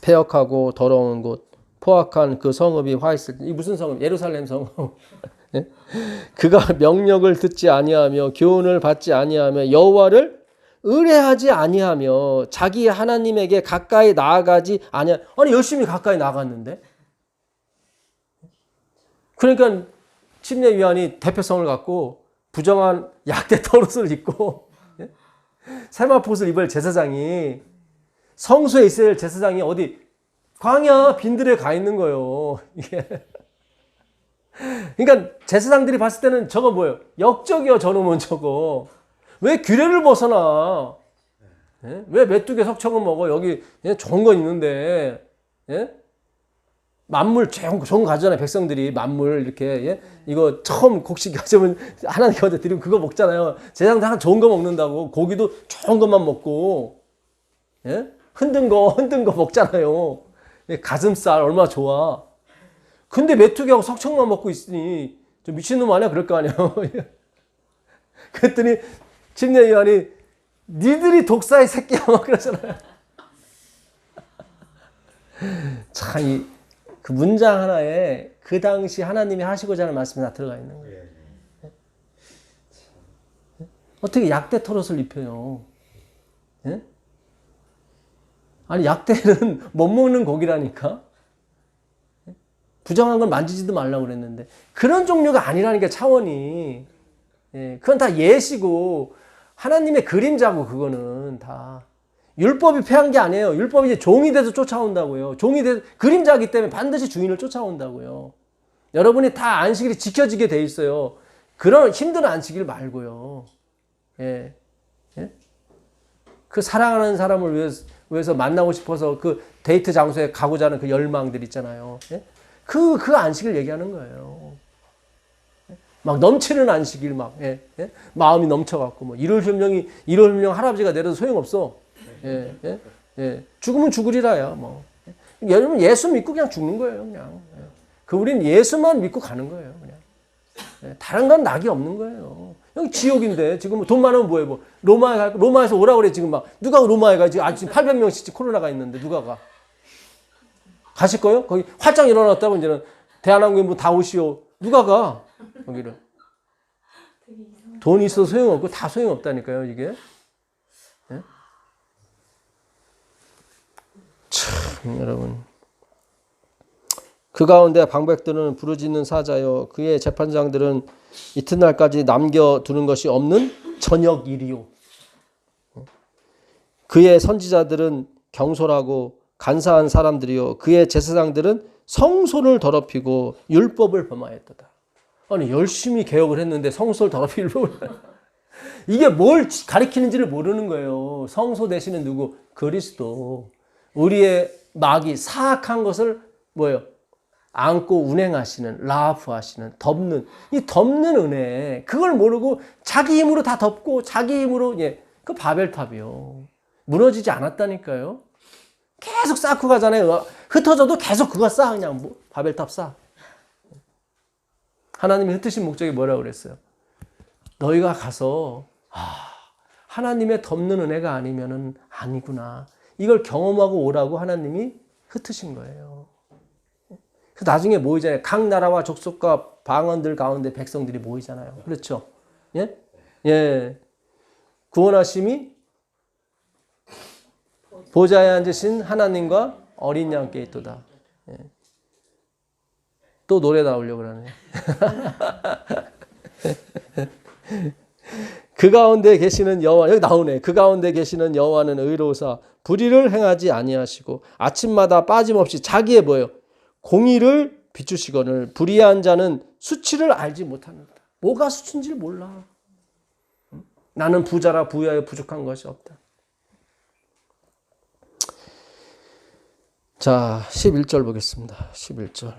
폐역하고 더러운 곳 포악한 그 성읍이 화 있을 때 이 무슨 성읍? 예루살렘 성읍. 네? 그가 명령을 듣지 아니하며 교훈을 받지 아니하며 여호와를 의뢰하지 아니하며 자기 하나님에게 가까이 나아가지 아니하. 아니 열심히 가까이 나갔는데. 그러니까 침례요한이 대표성을 갖고 부정한 약대 털옷을 입고 세마포옷을 입을 제사장이 성소에 있어야 할 제사장이 어디 광야 빈들에 가 있는 거예요. 이게. 그러니까 제사장들이 봤을 때는 저거 뭐예요? 역적이요. 저놈은 저거. 왜 규례를 벗어나? 예? 왜 메뚜기 석청을 먹어? 여기 예? 좋은 거 있는데 예? 만물 좋은 거 가져잖아요. 백성들이 만물 이렇게 예? 이거 처음 곡식 가져오면 하나님께 드리면 그거 먹잖아요. 제사장들 한 좋은 거 먹는다고 고기도 좋은 것만 먹고 예? 흔든 거 먹잖아요. 예? 가슴살 얼마나 좋아. 근데 메뚜기하고 석청만 먹고 있으니 좀 미친놈 아니야? 그럴 거 아니야. 그랬더니 침례요한이 니들이 독사의 새끼야 막 그러잖아요. 참 그 문장 하나에 그 당시 하나님이 하시고자 하는 말씀이 다 들어가 있는 거예요. 어떻게 약대 털옷을 입혀요? 예? 아니 약대는 못 먹는 고기라니까. 부정한 건 만지지도 말라고 그랬는데 그런 종류가 아니라니까 차원이. 예, 그건 다 예시고 하나님의 그림자고 그거는 다 율법이 패한 게 아니에요. 율법이 이제 종이 돼서 쫓아온다고요. 종이 돼서 그림자이기 때문에 반드시 주인을 쫓아온다고요. 여러분이 다 안식일이 지켜지게 돼 있어요. 그런 힘든 안식일 말고요. 예, 예? 그 사랑하는 사람을 위해서 만나고 싶어서 그 데이트 장소에 가고자 하는 그 열망들 있잖아요. 예? 그 안식일 얘기하는 거예요. 막 넘치는 안식일 막 예? 예? 마음이 넘쳐갖고 뭐 1월 흉령 할아버지가 내려도 소용없어. 예? 예? 예? 죽으면 죽으리라야 뭐. 여러분 예수 믿고 그냥 죽는 거예요 그냥. 예. 그 우린 예수만 믿고 가는 거예요 그냥. 예. 다른 건 낙이 없는 거예요. 여기 지옥인데 지금 돈 많으면 뭐해 뭐 로마에서 오라고 그래 지금 막 누가 로마에 가 지금 아직 800명씩 코로나가 있는데 누가 가? 가실 거예요? 거기 활짝 일어났다고 이제는 대한항공에 뭐 다 오시오. 누가 가? 거기를. 돈 있어도 소용없고 다 소용없다니까요, 이게. 네? 참, 여러분. 그 가운데 방백들은 부르짖는 사자요. 그의 재판장들은 이튿날까지 남겨두는 것이 없는 저녁 일이요. 그의 선지자들은 경솔하고 간사한 사람들이요. 그의 제사장들은 성소를 더럽히고 율법을 범하였도다. 아니 열심히 개혁을 했는데 성소를 더럽히고 율법을 이게 뭘 가리키는지를 모르는 거예요. 성소 대신은 누구? 그리스도. 우리의 마귀 사악한 것을 뭐예요? 안고 운행하시는, 라프하시는, 덮는, 이 덮는 은혜, 그걸 모르고 자기 힘으로 다 덮고 자기 힘으로, 예, 그 바벨탑이요. 무너지지 않았다니까요. 계속 쌓고 가잖아요. 흩어져도 계속 그거 쌓아, 그냥 뭐, 바벨탑 쌓아. 하나님이 흩으신 목적이 뭐라고 그랬어요? 너희가 가서, 하나님의 덮는 은혜가 아니면은 아니구나. 이걸 경험하고 오라고 하나님이 흩으신 거예요. 그래서 나중에 모이잖아요. 각 나라와 족속과 방언들 가운데 백성들이 모이잖아요. 그렇죠? 예? 예. 구원하심이 보좌에 앉으신 하나님과 어린 양께 있도다. 예. 또 노래 나오려고 그러네. 그 가운데 계시는 여호와, 여기 나오네. 그 가운데 계시는 여호와는 의로우사 불의를 행하지 아니하시고 아침마다 빠짐없이 자기의 뭐예요? 공의를 비추시거늘 불의한 자는 수치를 알지 못합니다. 뭐가 수치인지 몰라. 나는 부자라 부유하여 부족한 것이 없다. 자, 11절 보겠습니다. 11절.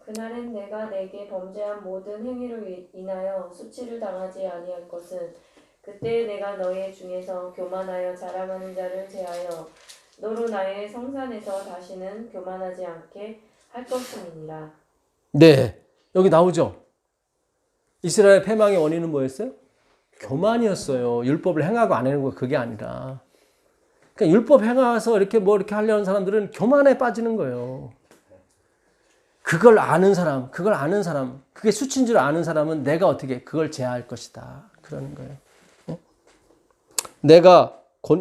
그날은 내가 내게 범죄한 모든 행위로 인하여 수치를 당하지 아니할 것은 그때 내가 너희 중에서 교만하여 자랑하는 자를 제하여 너로 나의 성산에서 다시는 교만하지 않게 할 것임이니라. 네, 여기 나오죠. 이스라엘 패망의 원인은 뭐였어요? 교만이었어요. 율법을 행하고 안 행하고 그게 아니라. 그러니까 율법 행해서 이렇게 뭐 이렇게 하려는 사람들은 교만에 빠지는 거예요. 그걸 아는 사람, 그게 수치인 줄 아는 사람은 내가 어떻게 그걸 제어할 것이다. 그러는 거예요.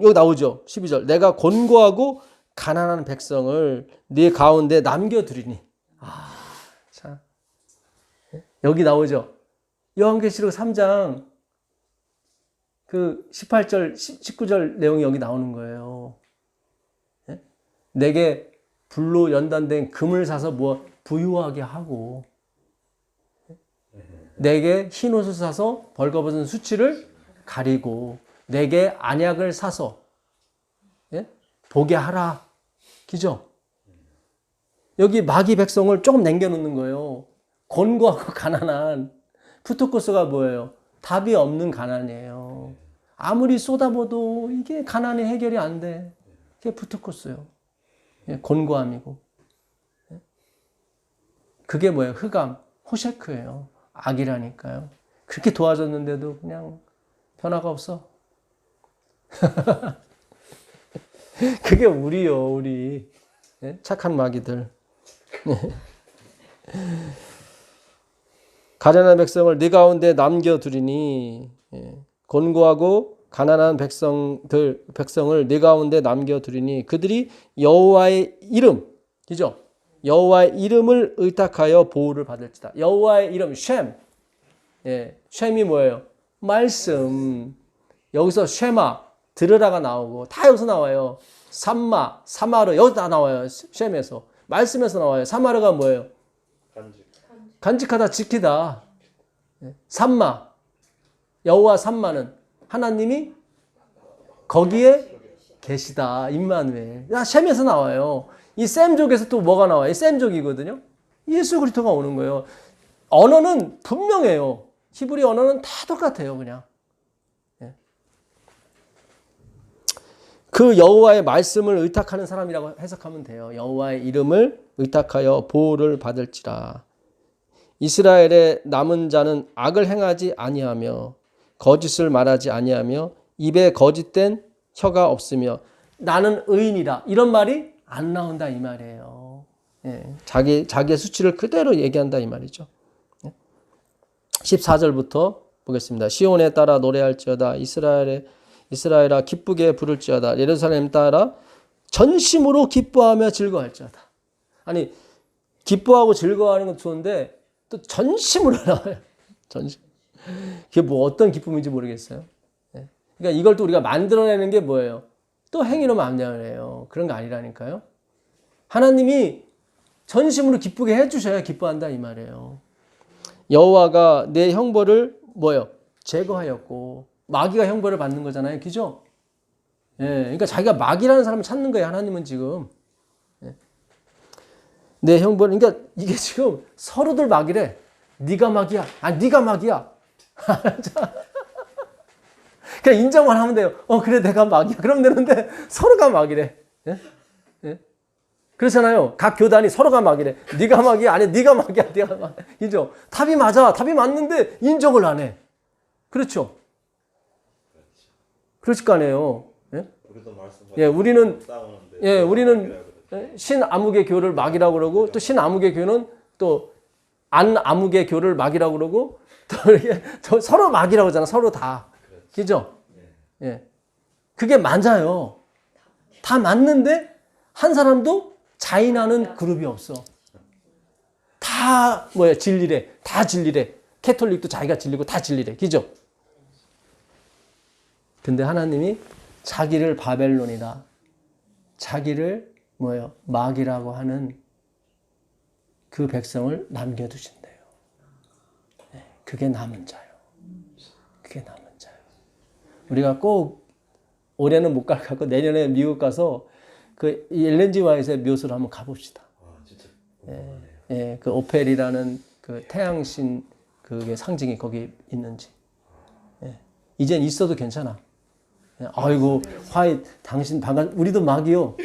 여기 나오죠. 12절. 내가 곤고하고 가난한 백성을 네 가운데 남겨두리니. 자. 여기 나오죠. 요한계시록 3장 그 18절, 19절 내용이 여기 나오는 거예요. 내게 불로 연단된 금을 사서 부유하게 하고 내게 흰 옷을 사서 벌거벗은 수치를 가리고 내게 안약을 사서 보게 하라. 그죠? 여기 마귀 백성을 조금 남겨놓는 거예요. 곤고하고 가난한 푸토코스가 뭐예요? 답이 없는 가난이에요. 아무리 쏟아부어도 이게 가난이 해결이 안 돼. 그게 푸토코스예요. 곤고함이고. 그게 뭐예요? 흑암, 호셰크예요. 악이라니까요. 그렇게 도와줬는데도 그냥 변화가 없어. 그게 우리요, 우리. 착한 마귀들. 가난한 백성을 네 가운데 남겨두리니, 곤고하고 가난한 백성을 네 가운데 남겨두리니 그들이 여호와의 이름, 그죠? 여호와의 이름을 의탁하여 보호를 받을지다. 여호와의 이름, 쉔. 쉔이 뭐예요? 말씀. 여기서 쉐마, 들으라가 나오고 다 여기서 나와요. 삼마, 사마르 여기 다 나와요. 쉔에서. 말씀에서 나와요. 사마르가 뭐예요? 간직하다, 지키다. 삼마, 여호와 삼마는 하나님이 거기에 계시다. 임마누엘. 쉔에서 나와요. 이 셈족에서 또 뭐가 나와요? 이 셈족이거든요. 예수 그리스도가 오는 거예요. 언어는 분명해요. 히브리 언어는 다 똑같아요, 그냥. 그 여호와의 말씀을 의탁하는 사람이라고 해석하면 돼요. 여호와의 이름을 의탁하여 보호를 받을지라. 이스라엘의 남은 자는 악을 행하지 아니하며 거짓을 말하지 아니하며 입에 거짓된 혀가 없으며 나는 의인이다. 이런 말이 안 나온다 이 말이에요. 자기의 수치를 그대로 얘기한다 이 말이죠. 14절부터 보겠습니다. 시온에 따라 노래할지어다. 이스라엘아 기쁘게 부를지어다. 예루살렘 따라 전심으로 기뻐하며 즐거워할지어다. 아니 기뻐하고 즐거워하는 건 좋은데 또 전심으로 나와요. 전심. 그게 뭐 어떤 기쁨인지 모르겠어요. 그러니까 이걸 또 우리가 만들어내는 게 뭐예요? 또 행위로 만들어내요. 그런 거 아니라니까요. 하나님이 전심으로 기쁘게 해주셔야 기뻐한다 이 말이에요. 여호와가 내 형벌을 뭐예요? 제거하였고 마귀가 형벌을 받는 거잖아요. 그죠? 예, 그러니까 자기가 막이라는 사람을 찾는 거예요. 하나님은 지금. 예. 내 형벌, 그러니까 이게 지금 서로들 막이래. 네가 막이야. 아, 네가 막이야. 그냥 인정만 하면 돼요. 그래, 내가 막이야. 그럼 되는데 서로가 막이래. 예? 예? 그렇잖아요. 각 교단이 서로가 막이래. 네가 막이야. 아니, 네가 막이야. 네가 막. 인정. 답이 맞아. 답이 맞는데 인정을 안 해. 그렇죠. 그렇을 거 아니에요. 예? 우리도 말씀하신 예, 우리는 싸우는데 예, 우리는 신아무개 교를 막이라고 그러고 또 신아무개 교는 또 안아무개 교를 막이라고 그러고 또 이렇게 서로 막이라고 하잖아. 서로 다. 그죠? 예. 그게 맞아요. 다 맞는데 한 사람도 자인하는 그룹이 없어. 다 뭐야? 진리래. 다 진리래. 캐톨릭도 자기가 진리고 다 진리래. 그죠? 근데 하나님이 자기를 바벨론이다. 자기를 뭐예요? 막이라고 하는 그 백성을 남겨두신대요. 네, 그게 남은 자요. 그게 남은 자요. 우리가 꼭 올해는 못 갈 것 같고 내년에 미국 가서 그 엘렌 지 화이트의 묘소를 한번 가봅시다. 진짜 예, 그 오펠이라는 그 태양신 그게 상징이 거기 있는지. 예, 이젠 있어도 괜찮아. 예, 아이고 화이트 당신 우리도 막이요.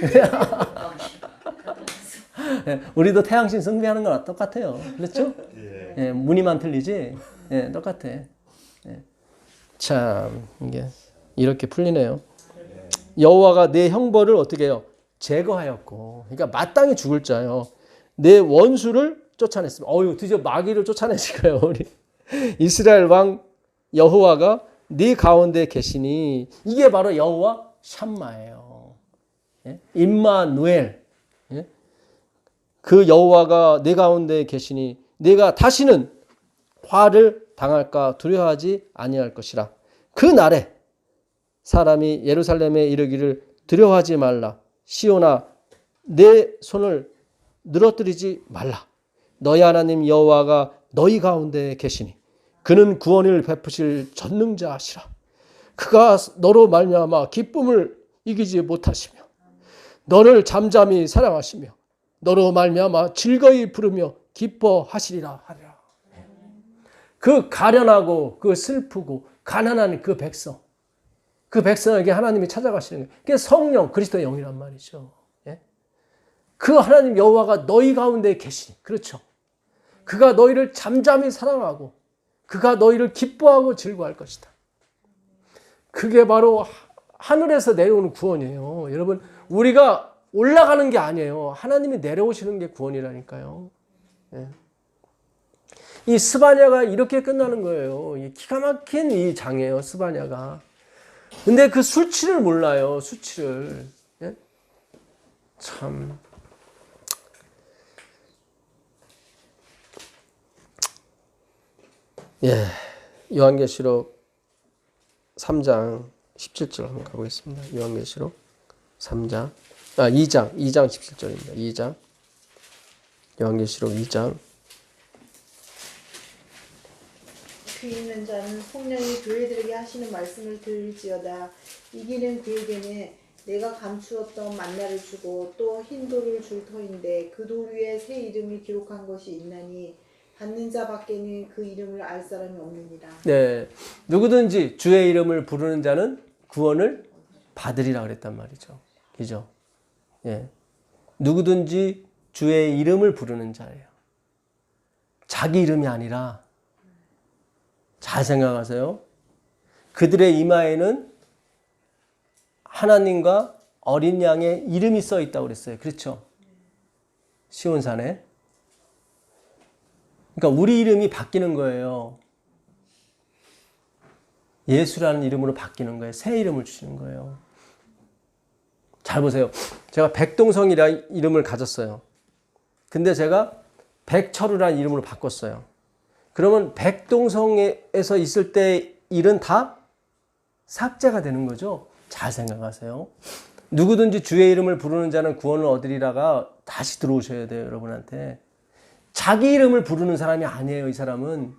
예, 우리도 태양신 숭배하는 거랑 똑같아요. 그렇죠? 예, 무늬만 틀리지. 예, 똑같아. 예. 참 이게 이렇게 풀리네요. 여호와가 내 형벌을 어떻게 해요? 제거하였고, 그러니까 마땅히 죽을 자요. 내 원수를 쫓아냈습니다. 드디어 마귀를 쫓아내실 거예요. 우리 이스라엘 왕 여호와가 네 가운데 계시니 이게 바로 여호와 샴마예요. 예? 임마누엘. 예? 그 여호와가 내 가운데 계시니 내가 다시는 화를 당할까 두려워하지 아니할 것이라. 그 날에 사람이 예루살렘에 이르기를 두려워하지 말라. 시온아 내 손을 늘어뜨리지 말라. 너희 하나님 여호와가 너희 가운데 계시니 그는 구원을 베푸실 전능자시라. 그가 너로 말미암아 기쁨을 이기지 못하시며 너를 잠잠히 사랑하시며 너로 말미암아 즐거이 부르며 기뻐하시리라 하리라. 그 가련하고 그 슬프고 가난한 그 백성, 그 백성에게 하나님이 찾아가시는 거예요. 그게 성령, 그리스도의 영이란 말이죠. 예? 그 하나님 여호와가 너희 가운데 계시니, 그렇죠. 그가 너희를 잠잠히 사랑하고 그가 너희를 기뻐하고 즐거워할 것이다. 그게 바로 하늘에서 내려오는 구원이에요. 여러분, 우리가 올라가는 게 아니에요. 하나님이 내려오시는 게 구원이라니까요. 예. 이 스바냐가 이렇게 끝나는 거예요. 기가 막힌 이 장이에요, 스바냐가. 근데 그 수치를 몰라요, 수치를. 예? 참. 예. 요한계시록 3장 17절 한번 가보겠습니다. 요한계시록 2장 17절입니다. 2장. 요한계시록 2장. 귀 있는 자는 성령이 교회들에게 하시는 말씀을 들을지어다. 이기는 그에게는 내가 감추었던 만나를 주고 또 흰 돌을 줄 터인데 그 돌 위에 새 이름을 기록한 것이 있나니 받는 자 밖에는 그 이름을 알 사람이 없느니라. 네, 누구든지 주의 이름을 부르는 자는 구원을 받으리라 그랬단 말이죠. 그죠? 예, 누구든지 주의 이름을 부르는 자예요. 자기 이름이 아니라, 잘 생각하세요. 그들의 이마에는 하나님과 어린 양의 이름이 써 있다고 그랬어요. 그렇죠? 시온산에. 그러니까 우리 이름이 바뀌는 거예요. 예수라는 이름으로 바뀌는 거예요. 새 이름을 주시는 거예요. 잘 보세요. 제가 백동성이라는 이름을 가졌어요. 근데 제가 백철우라는 이름으로 바꿨어요. 그러면 백동성에서 있을 때 일은 다 삭제가 되는 거죠. 잘 생각하세요. 누구든지 주의 이름을 부르는 자는 구원을 얻으리라가 다시 들어오셔야 돼요, 여러분한테. 자기 이름을 부르는 사람이 아니에요, 이 사람은.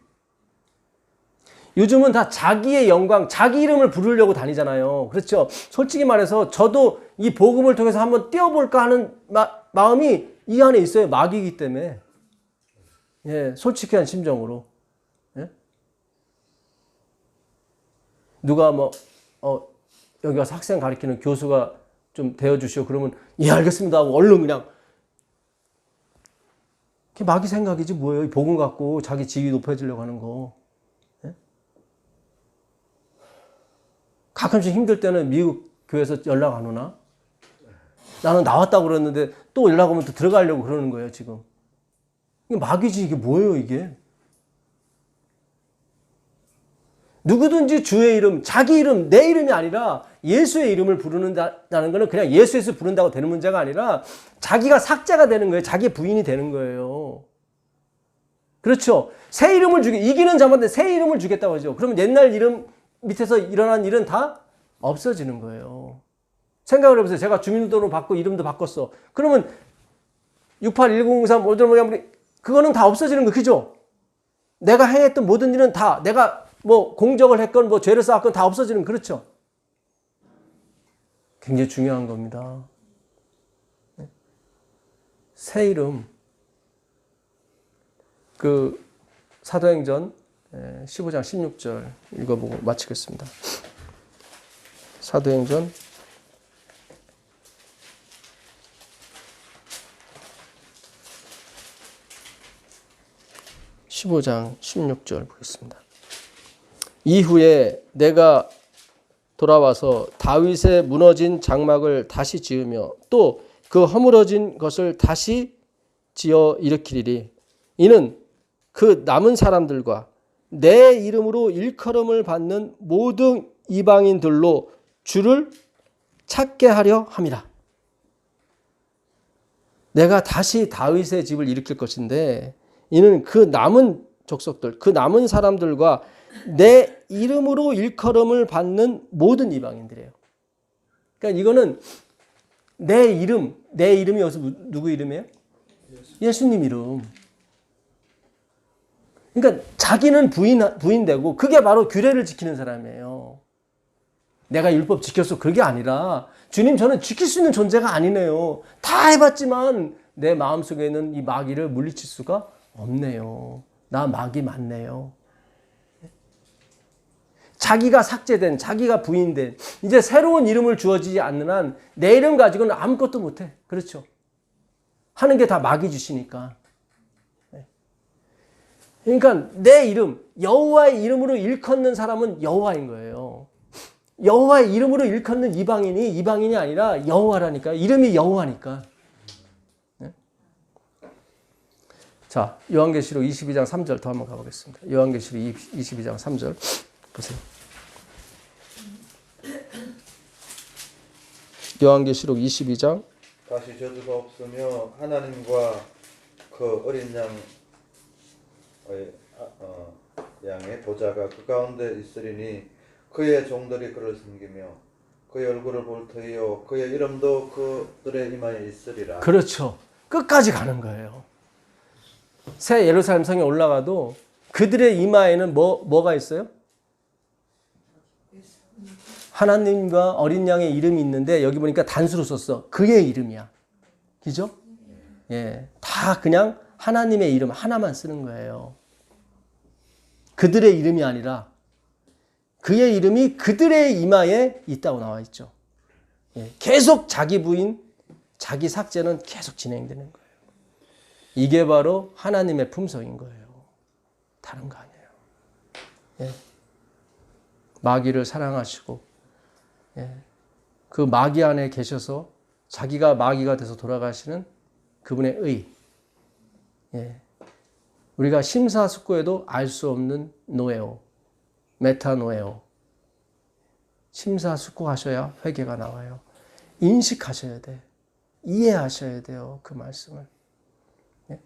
요즘은 다 자기의 영광, 자기 이름을 부르려고 다니잖아요. 그렇죠? 솔직히 말해서 저도 이 복음을 통해서 한번 뛰어볼까 하는 마음이 이 안에 있어요. 마귀이기 때문에. 예, 솔직한 심정으로. 예? 누가 뭐, 여기 와서 학생 가르치는 교수가 좀 되어주시오. 그러면, 예, 알겠습니다 하고 얼른 그냥. 그게 마귀 생각이지 뭐예요. 이 복음 갖고 자기 지위 높여지려고 하는 거. 예? 가끔씩 힘들 때는 미국 교회에서 연락 안 오나? 나는 나왔다고 그랬는데 또 연락 오면 또 들어가려고 그러는 거예요, 지금. 이게 마귀지, 이게 뭐예요, 이게? 누구든지 주의 이름, 자기 이름, 내 이름이 아니라 예수의 이름을 부르는다는 것은 그냥 예수에서 부른다고 되는 문제가 아니라 자기가 삭제가 되는 거예요. 자기 부인이 되는 거예요. 그렇죠? 새 이름을 이기는 자한테 새 이름을 주겠다고 하죠. 그러면 옛날 이름 밑에서 일어난 일은 다 없어지는 거예요. 생각을 해보세요. 제가 주민등록을 받고 이름도 바꿨어. 그러면 681003 그거는 다 없어지는 거, 그죠? 내가 행했던 모든 일은 다 내가 뭐 공적을 했건 뭐 죄를 쌓았건 다 없어지는, 그렇죠? 굉장히 중요한 겁니다. 새 이름, 그 사도행전 15장 16절 읽어보고 마치겠습니다. 사도행전 15장 16절 보겠습니다. 이후에 내가 돌아와서 다윗의 무너진 장막을 다시 지으며 또 그 허물어진 것을 다시 지어 일으키리니 이는 그 남은 사람들과 내 이름으로 일컬음을 받는 모든 이방인들로 주를 찾게 하려 함이라. 내가 다시 다윗의 집을 일으킬 것인데 이는 그 남은 족속들, 그 남은 사람들과 내 이름으로 일컬음을 받는 모든 이방인들이에요. 그러니까 이거는 내 이름이 여기서 누구 이름이에요? 예수님 이름. 그러니까 자기는 부인되고 그게 바로 규례를 지키는 사람이에요. 내가 율법 지켰어, 그게 아니라 주님, 저는 지킬 수 있는 존재가 아니네요. 다 해봤지만 내 마음속에는 이 마귀를 물리칠 수가 없네요. 나 마귀 맞네요. 자기가 삭제된, 자기가 부인된, 이제 새로운 이름을 주어지지 않는 한 내 이름 가지고는 아무것도 못해. 그렇죠? 하는 게 다 마귀 주시니까. 그러니까 내 이름, 여호와의 이름으로 일컫는 사람은 여호와인 거예요. 여호와의 이름으로 일컫는 이방인이 아니라 여호와라니까. 이름이 여호와니까. 자, 요한계시록 22장 3절 더 한번 가보겠습니다. 요한계시록 22장 3절 보세요. 요한계시록 22장 다시 저주가 없으며 하나님과 그 어린 양의 보좌가 그 가운데 있으리니 그의 종들이 그를 섬기며 그의 얼굴을 볼 터이요 그의 이름도 그들의 이마에 있으리라. 그렇죠. 끝까지 가는 거예요. 새 예루살렘 성에 올라가도 그들의 이마에는 뭐가 있어요? 하나님과 어린 양의 이름이 있는데 여기 보니까 단수로 썼어. 그의 이름이야. 그죠? 예, 다 그냥 하나님의 이름 하나만 쓰는 거예요. 그들의 이름이 아니라 그의 이름이 그들의 이마에 있다고 나와 있죠. 예, 계속 자기 부인, 자기 삭제는 계속 진행되는 거예요. 이게 바로 하나님의 품성인 거예요. 다른 거 아니에요. 예. 마귀를 사랑하시고 그 마귀 안에 계셔서 자기가 마귀가 돼서 돌아가시는 그분의 의. 우리가 심사숙고해도 알 수 없는 노예오, 메타노예오. 심사숙고하셔야 회개가 나와요. 인식하셔야 돼. 이해하셔야 돼요. 그 말씀을.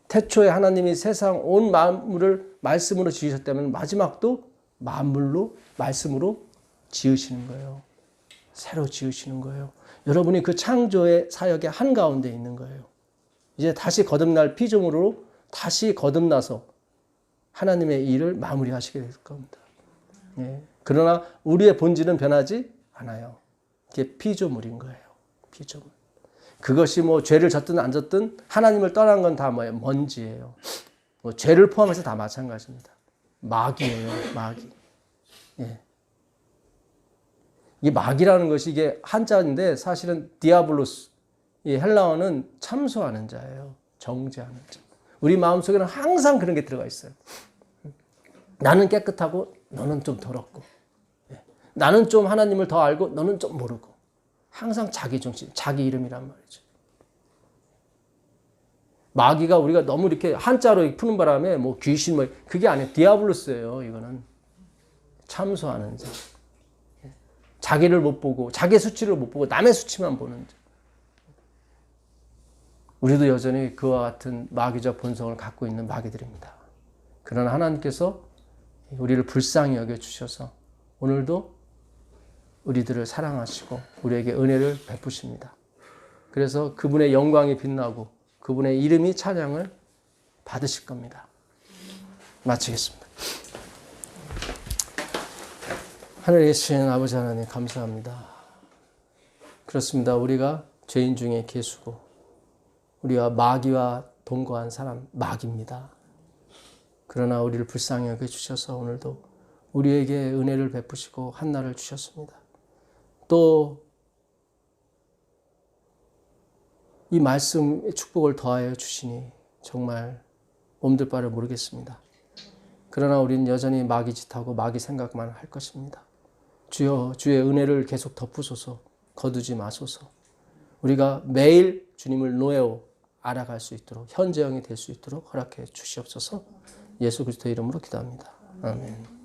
태초에 하나님이 세상 온 만물을 말씀으로 지으셨다면 마지막도 만물로 말씀으로 지으시는 거예요. 새로 지으시는 거예요. 여러분이 그 창조의 사역의 한가운데 있는 거예요. 이제 다시 거듭날 피조물로 다시 거듭나서 하나님의 일을 마무리하시게 될 겁니다. 예. 그러나 우리의 본질은 변하지 않아요. 이게 피조물인 거예요. 피조물. 그것이 뭐 죄를 졌든 안 졌든 하나님을 떠난 건 다 뭐예요? 먼지예요. 뭐 죄를 포함해서 다 마찬가지입니다. 마귀예요. 마귀. 예. 이 마귀라는 것이 이게 한자인데 사실은 디아블로스. 이 헬라어는 참소하는 자예요. 정죄하는 자. 우리 마음속에는 항상 그런 게 들어가 있어요. 나는 깨끗하고 너는 좀 더럽고. 예. 나는 좀 하나님을 더 알고 너는 좀 모르고. 항상 자기 중심, 자기 이름이란 말이죠. 마귀가 우리가 너무 이렇게 한자로 푸는 바람에 뭐 귀신 뭐 그게 아니에요. 디아블로스예요. 이거는 참소하는 자. 자기를 못 보고 자기 수치를 못 보고 남의 수치만 보는 자. 우리도 여전히 그와 같은 마귀적 본성을 갖고 있는 마귀들입니다. 그러나 하나님께서 우리를 불쌍히 여겨주셔서 오늘도 우리들을 사랑하시고 우리에게 은혜를 베푸십니다. 그래서 그분의 영광이 빛나고 그분의 이름이 찬양을 받으실 겁니다. 마치겠습니다. 하늘에 계신 아버지 하나님 감사합니다. 그렇습니다. 우리가 죄인 중에 괴수고 우리와 마귀와 동거한 사람 마귀입니다. 그러나 우리를 불쌍히 여겨주셔서 오늘도 우리에게 은혜를 베푸시고 한나를 주셨습니다. 또 이 말씀의 축복을 더하여 주시니 정말 몸둘 바를 모르겠습니다. 그러나 우리는 여전히 마귀 짓하고 마귀 생각만 할 것입니다. 주여 주의 은혜를 계속 덮으소서 거두지 마소서 우리가 매일 주님을 노예로 알아갈 수 있도록 현재형이 될 수 있도록 허락해 주시옵소서 예수 그리스도의 이름으로 기도합니다. 아멘.